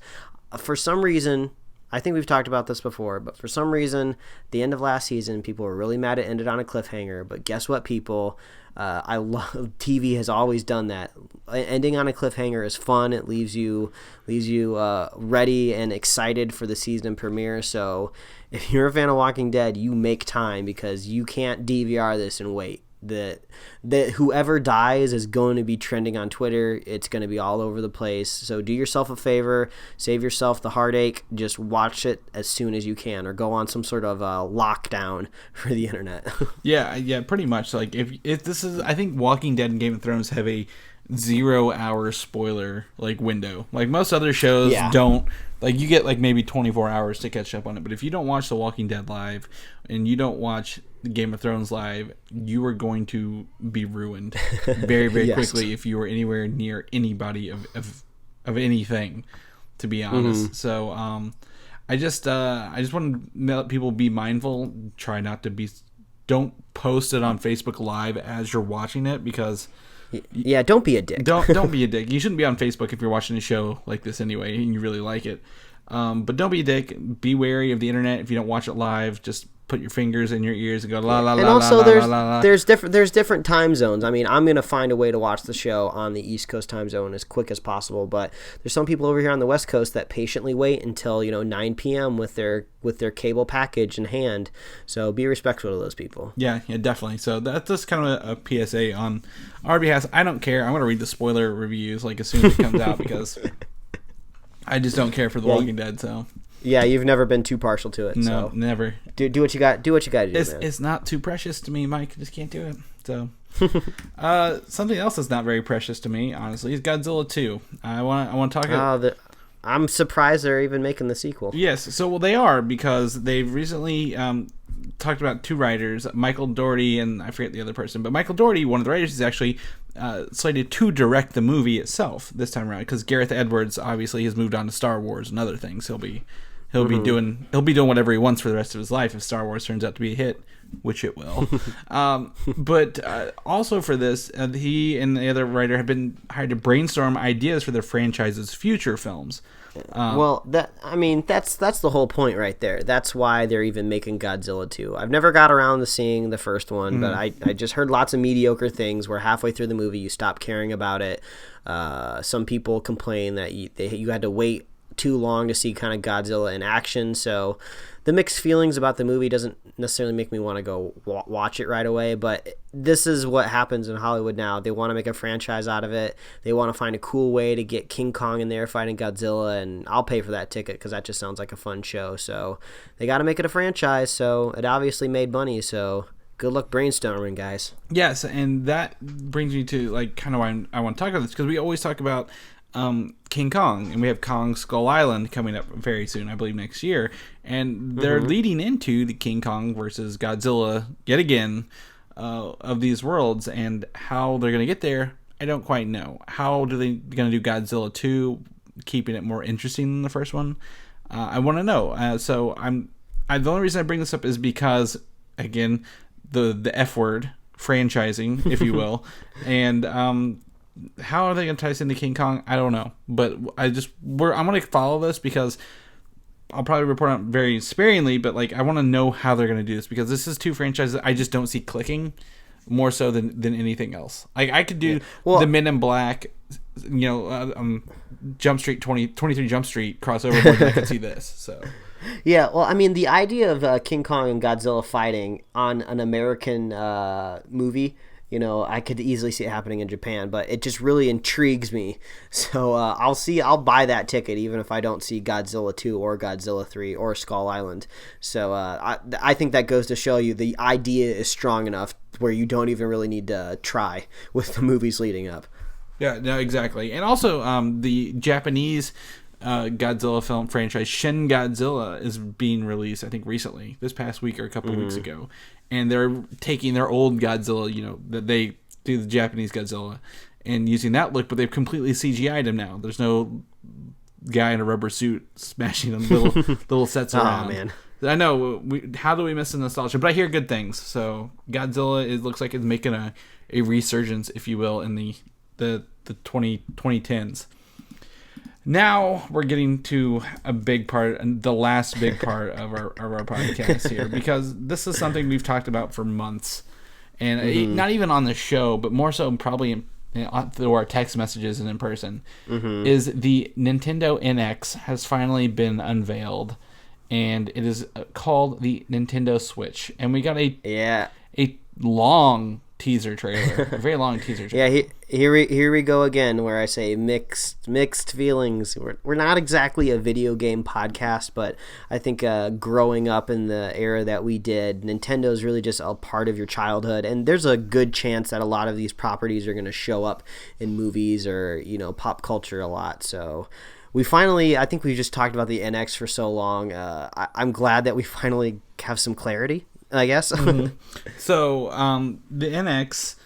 for some reason, I think we've talked about this before, but for some reason, the end of last season, people were really mad it ended on a cliffhanger, but guess what, people? I love TV has always done that. Ending on a cliffhanger is fun. It leaves you ready and excited for the season premiere. So if you're a fan of Walking Dead, you make time because you can't DVR this and wait. That whoever dies is going to be trending on Twitter. It's going to be all over the place. So do yourself a favor, save yourself the heartache. Just watch it as soon as you can, or go on some sort of lockdown for the internet. yeah, pretty much. Like if this is, I think Walking Dead and Game of Thrones have a 0-hour spoiler window. Like most other shows don't. Like you get maybe 24 hours to catch up on it. But if you don't watch The Walking Dead live and you don't watch Game of Thrones live, you are going to be ruined very, very yes. quickly if you are anywhere near anybody of anything, to be honest. Mm-hmm. So I just want to let people be mindful. Try not to don't post it on Facebook Live as you're watching it because. Yeah, don't be a dick. Don't be a dick. You shouldn't be on Facebook if you're watching a show like this anyway and you really like it. But don't be a dick. Be wary of the internet. If you don't watch it live, just put your fingers in your ears and go la la la. And also, there's different time zones. I mean, I'm gonna find a way to watch the show on the East Coast time zone as quick as possible. But there's some people over here on the West Coast that patiently wait until 9 p.m. with their cable package in hand. So be respectful to those people. Yeah, definitely. So that's just kind of a PSA on our behalf. I don't care. I'm gonna read the spoiler reviews as soon as it comes out because I just don't care for The Walking Dead. So. Yeah, you've never been too partial to it. No, so. Never. Do what you got. Do what you got to do. It's not too precious to me, Mike. I just can't do it. So, something else that's not very precious to me, honestly, is Godzilla 2. I want to talk about. I'm surprised they're even making the sequel. Yes, so they are because they've recently talked about two writers, Michael Dougherty and I forget the other person, but Michael Dougherty, one of the writers, is actually slated to direct the movie itself this time around because Gareth Edwards obviously has moved on to Star Wars and other things. He'll be doing whatever he wants for the rest of his life if Star Wars turns out to be a hit, which it will. But also for this, he and the other writer have been hired to brainstorm ideas for their franchise's future films. That's the whole point right there. That's why they're even making Godzilla 2. I've never got around to seeing the first one, but I just heard lots of mediocre things where halfway through the movie you stop caring about it. Some people complain that you had to wait too long to see kind of Godzilla in action, so the mixed feelings about the movie doesn't necessarily make me want to go watch it right away, but this is what happens in Hollywood now. They want to make a franchise out of it. They want to find a cool way to get King Kong in there fighting Godzilla, and I'll pay for that ticket because that just sounds like a fun show. So they got to make it a franchise, so it obviously made money, so good luck brainstorming, guys. Yes, and that brings me to kind of why I want to talk about this, because we always talk about King Kong, and we have Kong Skull Island coming up very soon, I believe next year, and they're leading into the King Kong versus Godzilla yet again of these worlds, and how they're going to get there, I don't quite know. How do they going to do Godzilla 2, keeping it more interesting than the first one? I want to know. So the only reason I bring this up is because, again, the F word, franchising, if you will, and how are they going to tie us into King Kong? I don't know, but I'm going to follow this because I'll probably report on it very sparingly, but I want to know how they're going to do this, because this is two franchises I just don't see clicking more so than anything else. I could do the Men in Black, Jump Street 23 Jump Street crossover more than I could see this. So Yeah, well, I mean, the idea of King Kong and Godzilla fighting on an American movie, I could easily see it happening in Japan, but it just really intrigues me. So I'll buy that ticket even if I don't see Godzilla 2 or Godzilla 3 or Skull Island. So I think that goes to show you the idea is strong enough where you don't even really need to try with the movies leading up. Yeah, no, exactly. And also, the Japanese Godzilla film franchise Shin Godzilla is being released, I think, recently, this past week or a couple of weeks ago. And they're taking their old Godzilla, that they do the Japanese Godzilla, and using that look, but they've completely CGI'd him now. There's no guy in a rubber suit smashing them little sets around. Oh, man. I know. How do we miss the nostalgia? But I hear good things. So Godzilla, it looks like it's making a resurgence, if you will, in the 2010s. Now we're getting to a big part, the last big part of our podcast here, because this is something we've talked about for months, and not even on the show, but more so probably through our text messages and in person, is the Nintendo NX has finally been unveiled, and it is called the Nintendo Switch, and we got a long teaser trailer, a very long teaser trailer. Yeah, here we go again, where I say mixed feelings. We're not exactly a video game podcast, but I think growing up in the era that we did, Nintendo is really just a part of your childhood, and there's a good chance that a lot of these properties are going to show up in movies or pop culture a lot. So I think we just talked about the NX for so long. I'm glad that we finally have some clarity, I guess. So the NX,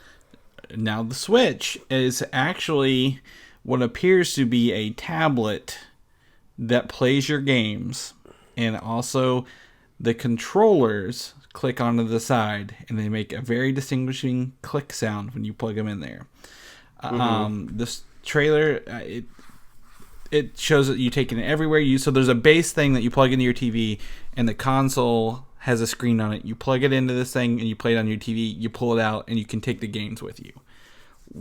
now the Switch, is actually what appears to be a tablet that plays your games, and also the controllers click onto the side and they make a very distinguishing click sound when you plug them in there. This trailer, it shows that you take it everywhere. So there's a base thing that you plug into your TV, and the console has a screen on it. You plug it into this thing and you play it on your TV. You pull it out and you can take the games with you.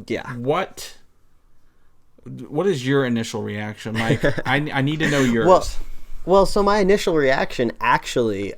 Yeah. What is your initial reaction, Mike? I need to know yours. Well, so my initial reaction, actually,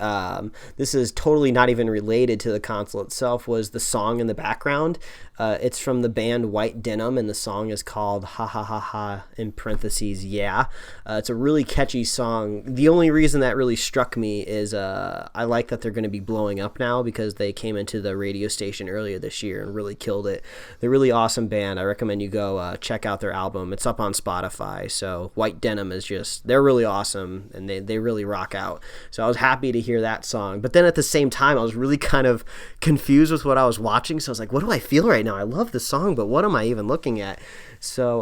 this is totally not even related to the console itself, was the song in the background. It's from the band White Denim, and the song is called Ha Ha Ha Ha, in parentheses, yeah. It's a really catchy song. The only reason that really struck me is I like that they're going to be blowing up now, because they came into the radio station earlier this year and really killed it. They're a really awesome band. I recommend you go check out their album. It's up on Spotify. So White Denim is they're really awesome, and they really rock out. So I was happy to hear that song. But then at the same time, I was really kind of confused with what I was watching. So I was like, what do I feel right now? I love the song, but what am I even looking at? So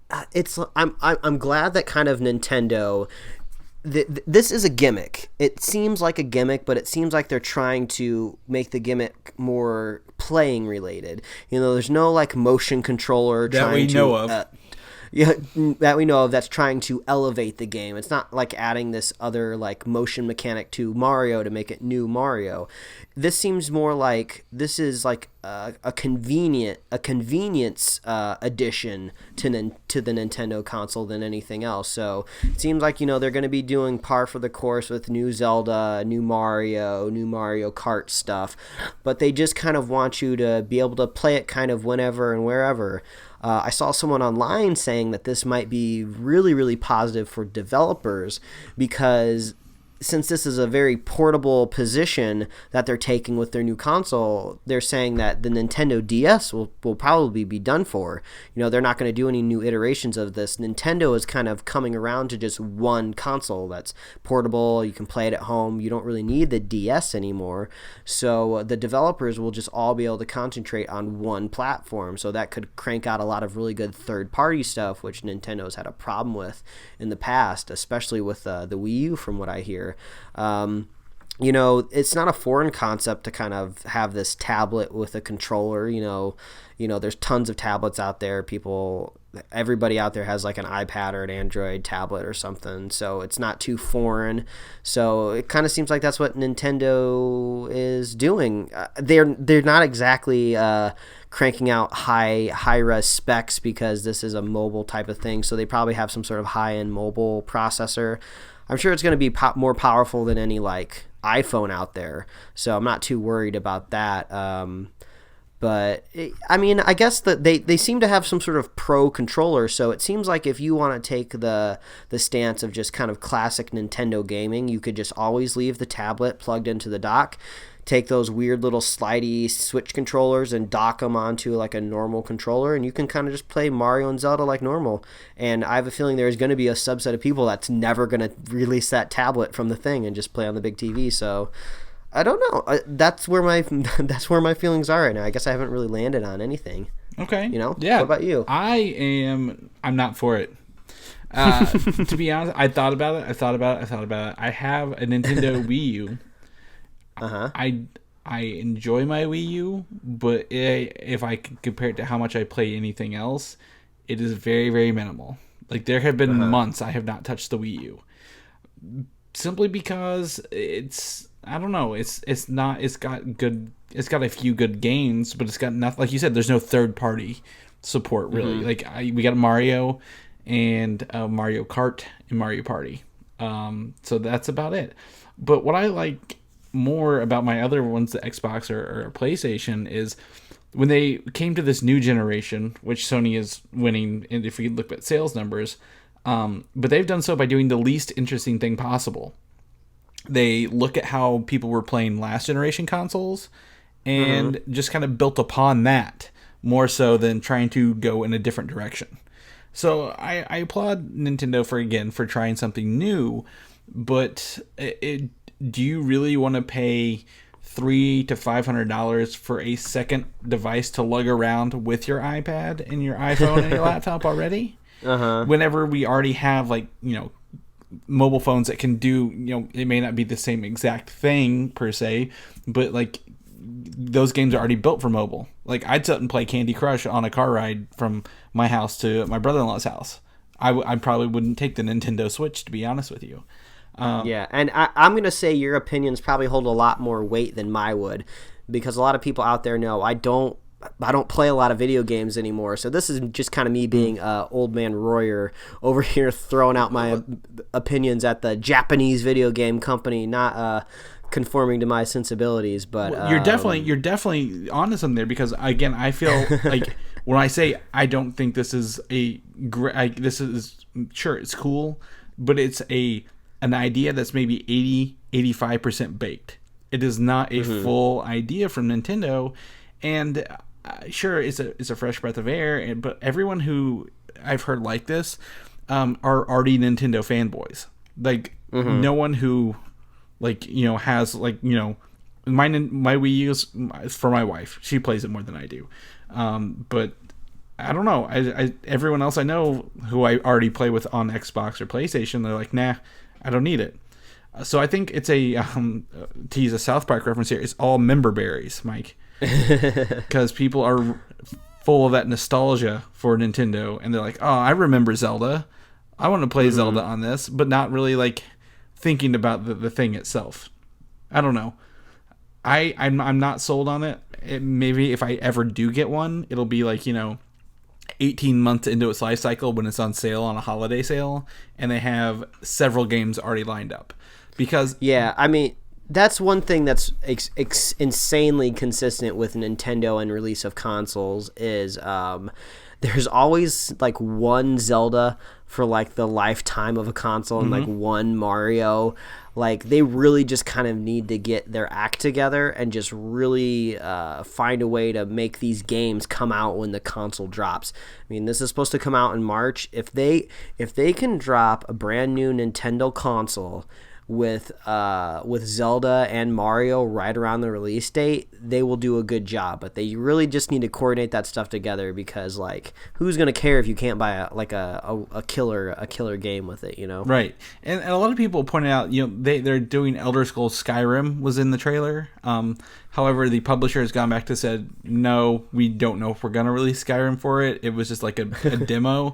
I'm glad that kind of Nintendo, this is a gimmick. It seems like a gimmick, but it seems like they're trying to make the gimmick more playing related. There's no like motion controller that we know of. That we know of, that's trying to elevate the game. It's not like adding this other like motion mechanic to Mario to make it new Mario. This seems more like this is like a convenience addition to the Nintendo console than anything else. So it seems like they're going to be doing par for the course with new Zelda, new Mario Kart stuff, but they just kind of want you to be able to play it kind of whenever and wherever. I saw someone online saying that this might be really, really positive for developers, because since this is a very portable position that they're taking with their new console, they're saying that the Nintendo DS will probably be done for. They're not going to do any new iterations of this. Nintendo is kind of coming around to just one console that's portable. You can play it at home. You don't really need the DS anymore. So the developers will just all be able to concentrate on one platform. So that could crank out a lot of really good third-party stuff, which Nintendo's had a problem with in the past, especially with the Wii U, from what I hear. It's not a foreign concept to kind of have this tablet with a controller. There's tons of tablets out there. Everybody out there has like an iPad or an Android tablet or something, so it's not too foreign. So it kind of seems like that's what Nintendo is doing. They're not exactly cranking out high-res specs, because this is a mobile type of thing, so they probably have some sort of high-end mobile processor. I'm sure it's going to be more powerful than any like iPhone out there. So I'm not too worried about that. But I mean, I guess that they seem to have some sort of pro controller, so it seems like if you want to take the stance of just kind of classic Nintendo gaming, you could just always leave the tablet plugged into the dock, take those weird little slidey Switch controllers and dock them onto like a normal controller, and you can kind of just play Mario and Zelda like normal. And I have a feeling there's going to be a subset of people that's never going to release that tablet from the thing and just play on the big TV, so I don't know. That's where my feelings are right now. I guess I haven't really landed on anything. Okay. You know? Yeah. What about you? I'm not for it. To be honest, I thought about it. I have a Nintendo Wii U. Uh-huh. I enjoy my Wii U, but if I compare it to how much I play anything else, it is very, very minimal. Like, there have been months I have not touched the Wii U. Simply because I don't know. It's got a few good games, but it's got nothing. Like you said, there's no third party support really. Like we got Mario and Mario Kart and Mario Party. So that's about it. But what I like more about my other ones, the Xbox or PlayStation, is when they came to this new generation, which Sony is winning, and if you look at sales numbers, but they've done so by doing the least interesting thing possible. They look at how people were playing last generation consoles and just kind of built upon that more so than trying to go in a different direction. So I applaud Nintendo for trying something new, but do you really want to pay $300 to $500 for a second device to lug around with your iPad and your iPhone and your laptop already? Whenever we already have, like, you know, mobile phones that can do, you know, it may not be the same exact thing per se, but like those games are already built for mobile. Like, I'd sit and play Candy Crush on a car ride from my house to my brother-in-law's house. I probably wouldn't take the Nintendo Switch, to be honest with you. Yeah, and I'm going to say your opinions probably hold a lot more weight than mine would, because a lot of people out there know I don't play a lot of video games anymore. So this is just kind of me being old man Royer over here throwing out my opinions at the Japanese video game company, not conforming to my sensibilities. But well, you're definitely onto something there, because again, I feel like when I say I don't think this is sure, it's cool, but it's an idea that's maybe 80-85% baked. It is not a full idea from Nintendo, and sure, it's a fresh breath of air. But everyone who I've heard like this are already Nintendo fanboys. Like no one who, like, you know, has, like, you know, my Wii U is for my wife. She plays it more than I do. But I don't know. I everyone else I know who I already play with on Xbox or PlayStation, they're like, nah, I don't need it. So I think it's to use a South Park reference here, it's all member berries, Mike. Because people are full of that nostalgia for Nintendo, and they're like, oh, I remember Zelda. I want to play Zelda on this, but not really like thinking about the thing itself. I don't know. I'm not sold on it. Maybe if I ever do get one, it'll be like, you know, 18 months into its life cycle when it's on sale on a holiday sale, and they have several games already lined up. Because yeah, I mean, that's one thing that's insanely consistent with Nintendo and release of consoles is there's always like one Zelda for like the lifetime of a console and like one Mario. Like, they really just kind of need to get their act together and just really find a way to make these games come out when the console drops. I mean, this is supposed to come out in March. If they can drop a brand new Nintendo console with Zelda and Mario right around the release date, they will do a good job. But they really just need to coordinate that stuff together, because like, who's gonna care if you can't buy a killer game with it, you know? Right. And a lot of people pointed out, you know, they're doing Elder Scrolls Skyrim was in the trailer. However, the publisher has gone back to said, no, we don't know if we're gonna release Skyrim for it. It was just like a demo.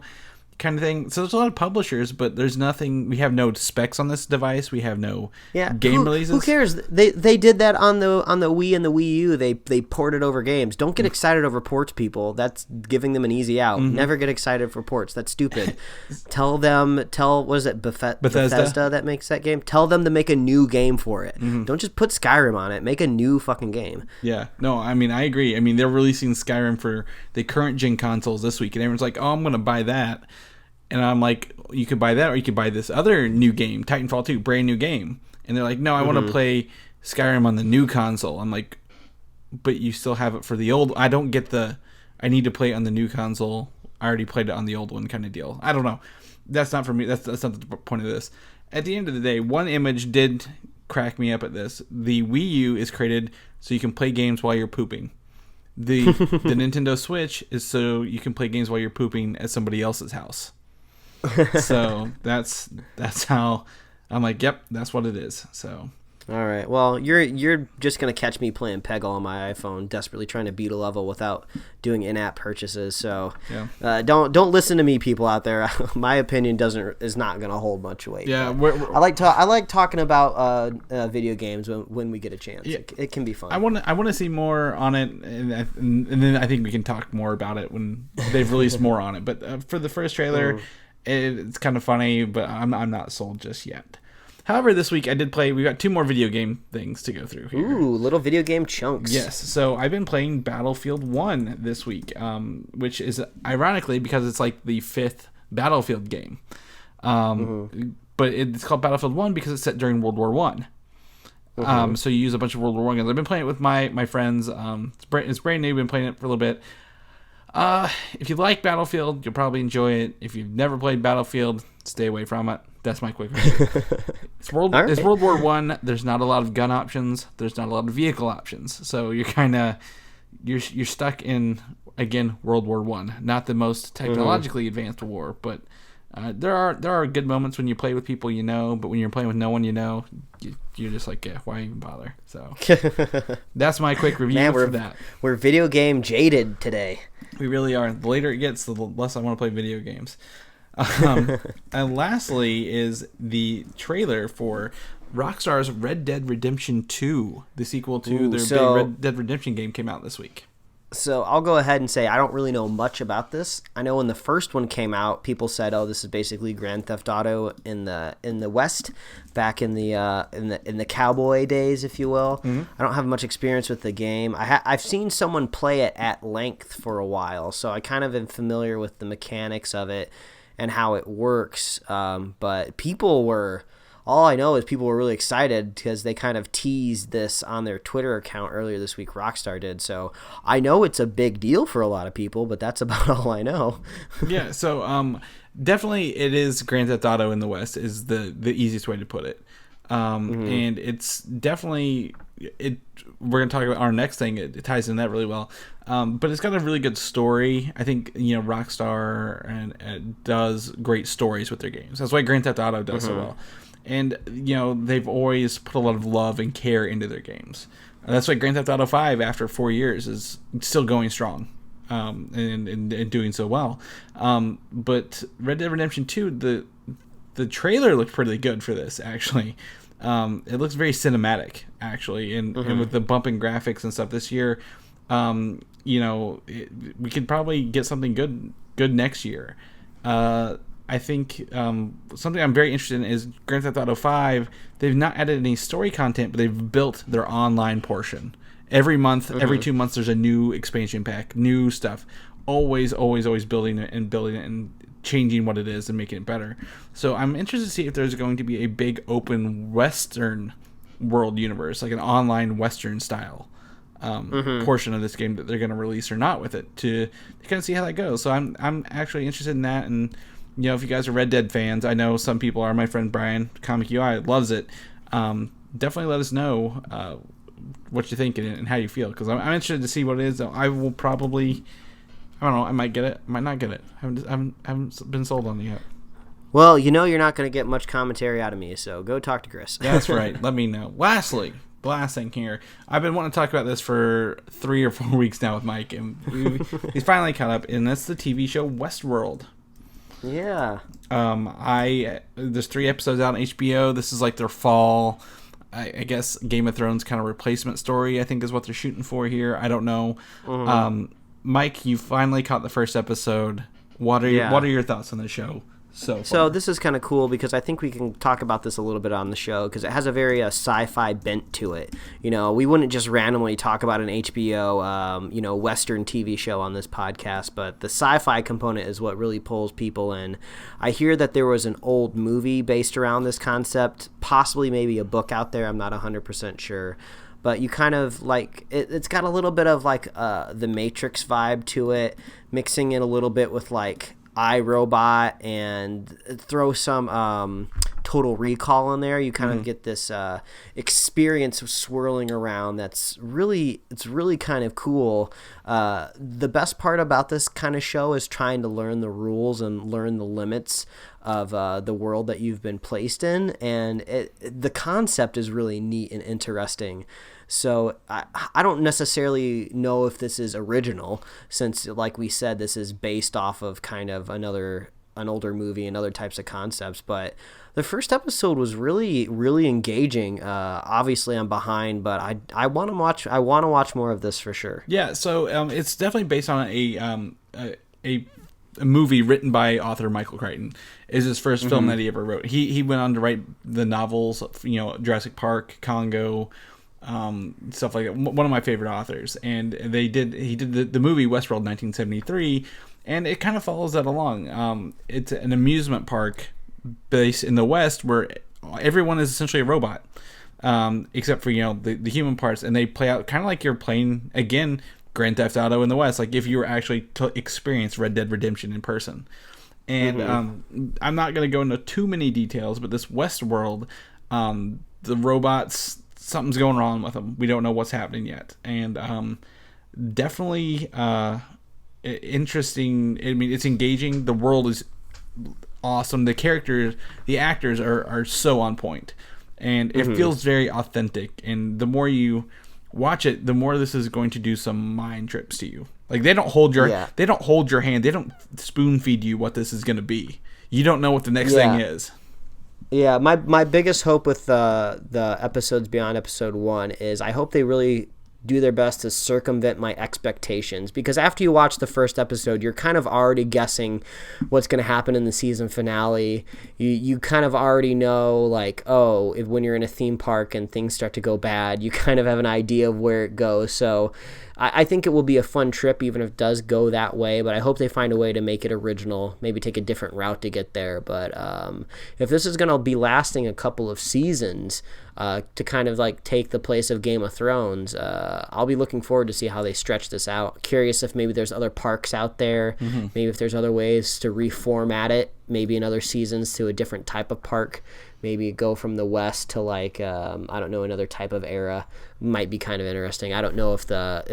kind of thing. So there's a lot of publishers, but there's nothing. We have no specs on this device. We have no game releases. Who cares? They did that on the Wii and the Wii U. They ported over games. Don't get excited over ports, people. That's giving them an easy out. Never get excited for ports. That's stupid. What is it, Bethesda that makes that game? Tell them to make a new game for it. Don't just put Skyrim on it. Make a new fucking game. Yeah. No, I mean, I agree. I mean, they're releasing Skyrim for the current gen consoles this week, and everyone's like, oh, I'm going to buy that. And I'm like, you could buy that, or you could buy this other new game, Titanfall 2, brand new game. And they're like, no, I want to play Skyrim on the new console. I'm like, but you still have it for the old. I don't get I need to play it on the new console. I already played it on the old one kind of deal. I don't know. That's not for me. That's not the point of this. At the end of the day, one image did crack me up at this. The Wii U is created so you can play games while you're pooping. The Nintendo Switch is so you can play games while you're pooping at somebody else's house. So that's how I'm like, yep, that's what it is. So all right, well, you're just gonna catch me playing Peggle on my iPhone, desperately trying to beat a level without doing in-app purchases. So don't listen to me, people out there. My opinion is not gonna hold much weight. Yeah, I like talking about video games when we get a chance. Yeah. It can be fun. I want to see more on it, and then I think we can talk more about it when they've released more on it. But for the first trailer. It's kind of funny, but I'm not sold just yet. However, this week I did play. We got 2 more video game things to go through here. Ooh, little video game chunks. Yes. So I've been playing Battlefield 1 this week, which is ironically because it's like the 5th Battlefield game. But it's called Battlefield 1 because it's set during World War One. So you use a bunch of World War One guns. I've been playing it with my friends. It's brand new. Been playing it for a little bit. If you like Battlefield, you'll probably enjoy it. If you've never played Battlefield, stay away from it. That's my quick review. It's World War One. There's not a lot of gun options. There's not a lot of vehicle options. So you're kind of you're stuck in, again, World War One. Not the most technologically advanced war, but there are good moments when you play with people you know. But when you're playing with no one you know, you're just like, yeah, why even bother? So that's my quick review for that. We're video game jaded today. We really are. The later it gets, the less I want to play video games. And lastly is the trailer for Rockstar's Red Dead Redemption 2, the sequel to their big Red Dead Redemption game came out this week. So I'll go ahead and say I don't really know much about this. I know when the first one came out, people said, "Oh, this is basically Grand Theft Auto in the West, back in the cowboy days, if you will." I don't have much experience with the game. I've seen someone play it at length for a while, so I kind of am familiar with the mechanics of it and how it works. But all I know is people were really excited because they kind of teased this on their Twitter account earlier this week, Rockstar did. So I know it's a big deal for a lot of people, but that's about all I know. Yeah, so definitely it is Grand Theft Auto in the West is the easiest way to put it. And it's definitely... we're going to talk about our next thing. It ties in that really well. But it's got a really good story. I think, Rockstar and does great stories with their games. That's why Grand Theft Auto does so well. And, they've always put a lot of love and care into their games. That's why Grand Theft Auto 5, after 4 years, is still going strong and doing so well. But Red Dead Redemption 2, the trailer looked pretty good for this, actually. It looks very cinematic, actually. And with the bumping graphics and stuff this year, we could probably get something good next year. I think something I'm very interested in is Grand Theft Auto 5. They've not added any story content, but they've built their online portion. Every month, every 2 months, there's a new expansion pack, new stuff. Always building it and changing what it is and making it better. So I'm interested to see if there's going to be a big open Western world universe, like an online Western style portion of this game that they're going to release or not with it to kind of see how that goes. So I'm actually interested in that. And if you guys are Red Dead fans, I know some people are. My friend Brian, Comic UI, loves it. Definitely let us know what you think and how you feel, because I'm interested to see what it is. I will probably, I don't know, I might get it, I might not get it. I haven't been sold on it yet. Well, you're not going to get much commentary out of me, so go talk to Chris. That's right. Let me know. Lastly, last thing here. I've been wanting to talk about this for 3 or 4 weeks now with Mike, and he's finally caught up, and that's the TV show Westworld. Yeah. There's 3 episodes out on HBO. This is like their fall, I guess, Game of Thrones kind of replacement story, I think is what they're shooting for here. I don't know. Mike, you finally caught the first episode. What are your thoughts on the show so far? So this is kind of cool because I think we can talk about this a little bit on the show because it has a very sci-fi bent to it. You know, we wouldn't just randomly talk about an HBO, Western TV show on this podcast, but the sci-fi component is what really pulls people in. I hear that there was an old movie based around this concept, possibly maybe a book out there. I'm not 100% sure. But you kind of like it's got a little bit of like the Matrix vibe to it, mixing it a little bit with like iRobot and throw some Total Recall in there. You kind of get this experience of swirling around. It's really kind of cool. The best part about this kind of show is trying to learn the rules and learn the limits of the world that you've been placed in, and the concept is really neat and interesting. So I don't necessarily know if this is original, since, like we said, this is based off of kind of an older movie and other types of concepts. But the first episode was really, really engaging. Obviously, I'm behind, but I want to watch. I want to watch more of this for sure. Yeah, so it's definitely based on a movie written by author Michael Crichton. Is his first film that he ever wrote. He went on to write the novels, Jurassic Park, Congo. Stuff like that. One of my favorite authors, and he did the movie Westworld 1973, and it kind of follows that along. It's an amusement park based in the West where everyone is essentially a robot, except for the human parts, and they play out kind of like you're playing again Grand Theft Auto in the West, like if you were actually to experience Red Dead Redemption in person. And I'm not going to go into too many details, but this Westworld, the robots, something's going wrong with them. We don't know what's happening yet. And definitely interesting. I mean, it's engaging. The world is awesome. The actors are so on point. And it feels very authentic. And the more you watch it, the more this is going to do some mind trips to you. Like they don't hold your hand. They don't spoon feed you what this is going to be. You don't know what the next thing is. Yeah, my biggest hope with the episodes beyond episode 1 is I hope they really do their best to circumvent my expectations, because after you watch the first episode, you're kind of already guessing what's going to happen in the season finale. You kind of already know, like, when you're in a theme park and things start to go bad, you kind of have an idea of where it goes. So I think it will be a fun trip even if it does go that way, but I hope they find a way to make it original, maybe take a different route to get there. But if this is going to be lasting a couple of seasons to kind of like take the place of Game of Thrones, I'll be looking forward to see how they stretch this out. Curious if maybe there's other parks out there, maybe if there's other ways to reformat it, maybe in other seasons to a different type of park. Maybe go from the West to like another type of era. Might be kind of interesting. I don't know if the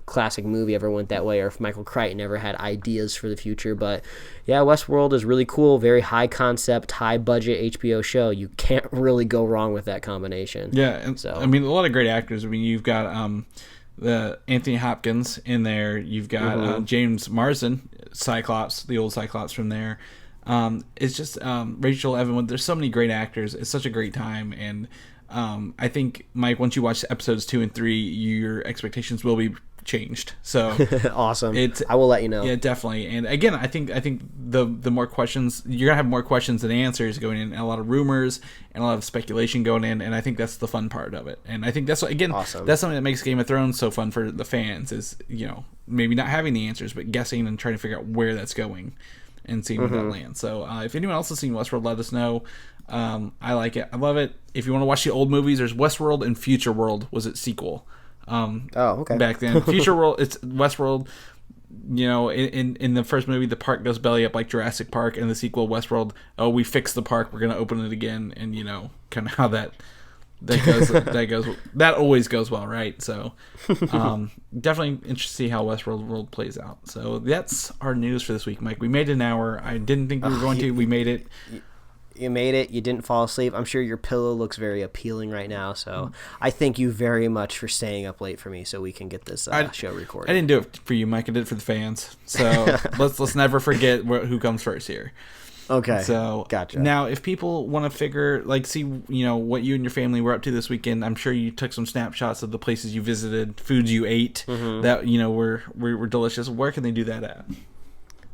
classic movie ever went that way, or if Michael Crichton ever had ideas for the future. But yeah, Westworld is really cool. Very high concept, high budget HBO show. You can't really go wrong with that combination. Yeah, and so I mean, a lot of great actors. I mean, you've got the Anthony Hopkins in there. You've got James Marsden, Cyclops, the old Cyclops from there. It's just Rachel Evan. There's so many great actors. It's such a great time, and I think, Mike, once you watch episodes 2 and 3, your expectations will be changed. So awesome. I will let you know. Yeah, definitely. And again, I think the more questions, you're gonna have more questions than answers going in, and a lot of rumors and a lot of speculation going in, and I think that's the fun part of it. And I think that's what, again, awesome. That's something that makes Game of Thrones so fun for the fans, is maybe not having the answers, but guessing and trying to figure out where that's going and seeing where that lands. So if anyone else has seen Westworld, let us know. I like it. I love it. If you want to watch the old movies, there's Westworld and Future World was its sequel. Okay. Back then. Future World, it's Westworld. In the first movie, the park goes belly up like Jurassic Park. In the sequel, Westworld, we fixed the park, we're going to open it again. And, kind of how that goes. That always goes well, right? So definitely interested to see how Westworld world plays out. So that's our news for this week, Mike. We made an hour. I didn't think we were going to. We made it. You made it. You didn't fall asleep. I'm sure your pillow looks very appealing right now. So I thank you very much for staying up late for me so we can get this show recorded. I didn't do it for you, Mike. I did it for the fans. So let's never forget who comes first here. Okay. So gotcha. Now, if people want to see, what you and your family were up to this weekend, I'm sure you took some snapshots of the places you visited, foods you ate that were delicious. Where can they do that at?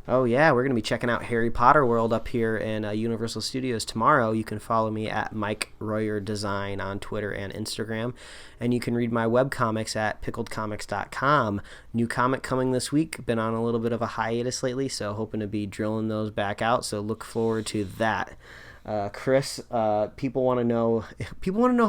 Oh, yeah, we're going to be checking out Harry Potter World up here in Universal Studios tomorrow. You can follow me at Mike Royer Design on Twitter and Instagram. And you can read my webcomics at pickledcomics.com. New comic coming this week. Been on a little bit of a hiatus lately, so hoping to be drilling those back out. So look forward to that. Chris, people want to know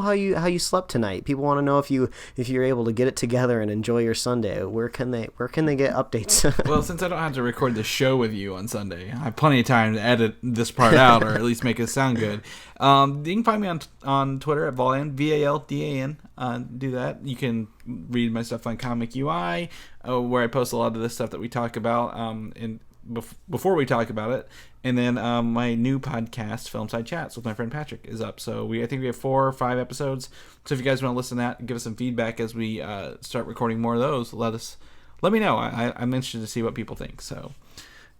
how you slept tonight. People want to know if you're able to get it together and enjoy your Sunday. Where can they get updates? Well, since I don't have to record the show with you on Sunday, I have plenty of time to edit this part out, or at least make it sound good. You can find me on Twitter at Valdan, VALDAN. Do that. You can read my stuff on Comic UI, where I post a lot of the stuff that we talk about before we talk about it. And then my new podcast, Film Side Chats, with my friend Patrick, is up. So I think we have 4 or 5 episodes. So if you guys want to listen to that and give us some feedback as we start recording more of those, let me know. I'm interested to see what people think. So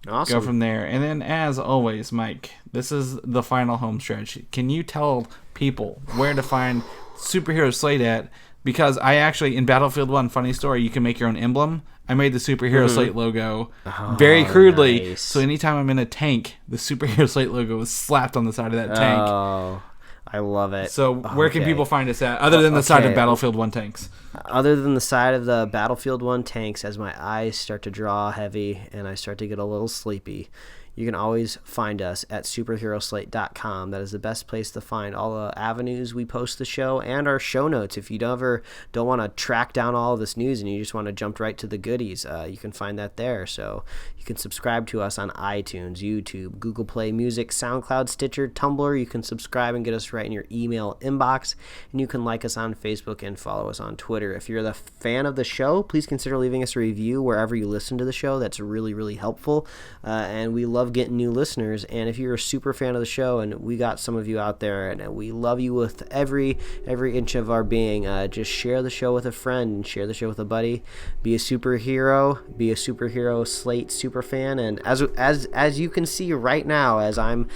awesome. Go from there. And then, as always, Mike, this is the final home stretch. Can you tell people where to find Superhero Slate at? Because I actually, in Battlefield 1, funny story, you can make your own emblem. I made the Superhero Slate logo very crudely. Nice. So anytime I'm in a tank, the Superhero Slate logo was slapped on the side of that tank. Oh, I love it. So where can people find us at, other than the side of Battlefield 1 tanks? Other than the side of the Battlefield 1 tanks, as my eyes start to draw heavy and I start to get a little sleepy, you can always find us at superheroslate.com. That is the best place to find all the avenues we post the show and our show notes. If you don't want to track down all of this news and you just want to jump right to the goodies, you can find that there. So you can subscribe to us on iTunes, YouTube, Google Play Music, SoundCloud, Stitcher, Tumblr. You can subscribe and get us right in your email inbox. And you can like us on Facebook and follow us on Twitter. If you're the fan of the show, please consider leaving us a review wherever you listen to the show. That's really, really helpful. And we love getting new listeners. And if you're a super fan of the show, and we got some of you out there, and we love you with every inch of our being, just share the show with a friend and share the show with a buddy. Be a superhero Slate super fan. And as you can see right now, as I'm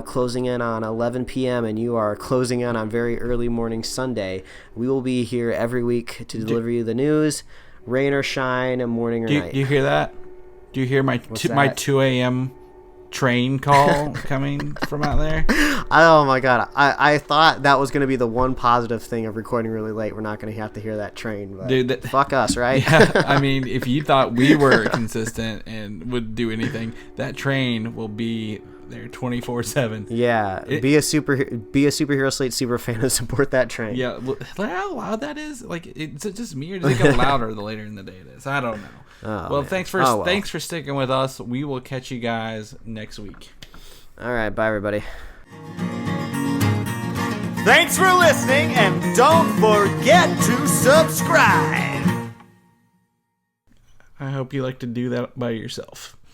closing in on 11 p.m. and you are closing in on very early morning Sunday, we will be here every week to deliver you the news, rain or shine, morning or night. Do you hear that? Do you hear my 2 a.m. train call coming from out there? Oh my god, I thought that was going to be the one positive thing of recording really late. We're not going to have to hear that train, but dude, fuck us, right? Yeah, I mean, if you thought we were consistent and would do anything, that train will be there 24/7. Yeah, be a Superhero Slate super fan and support that train. Yeah, how loud that is? Like, it's just me, or does it get louder the later in the day it is? I don't know. Oh, thanks for sticking with us. We will catch you guys next week. All right, bye everybody. Thanks for listening, and don't forget to subscribe. I hope you like to do that by yourself.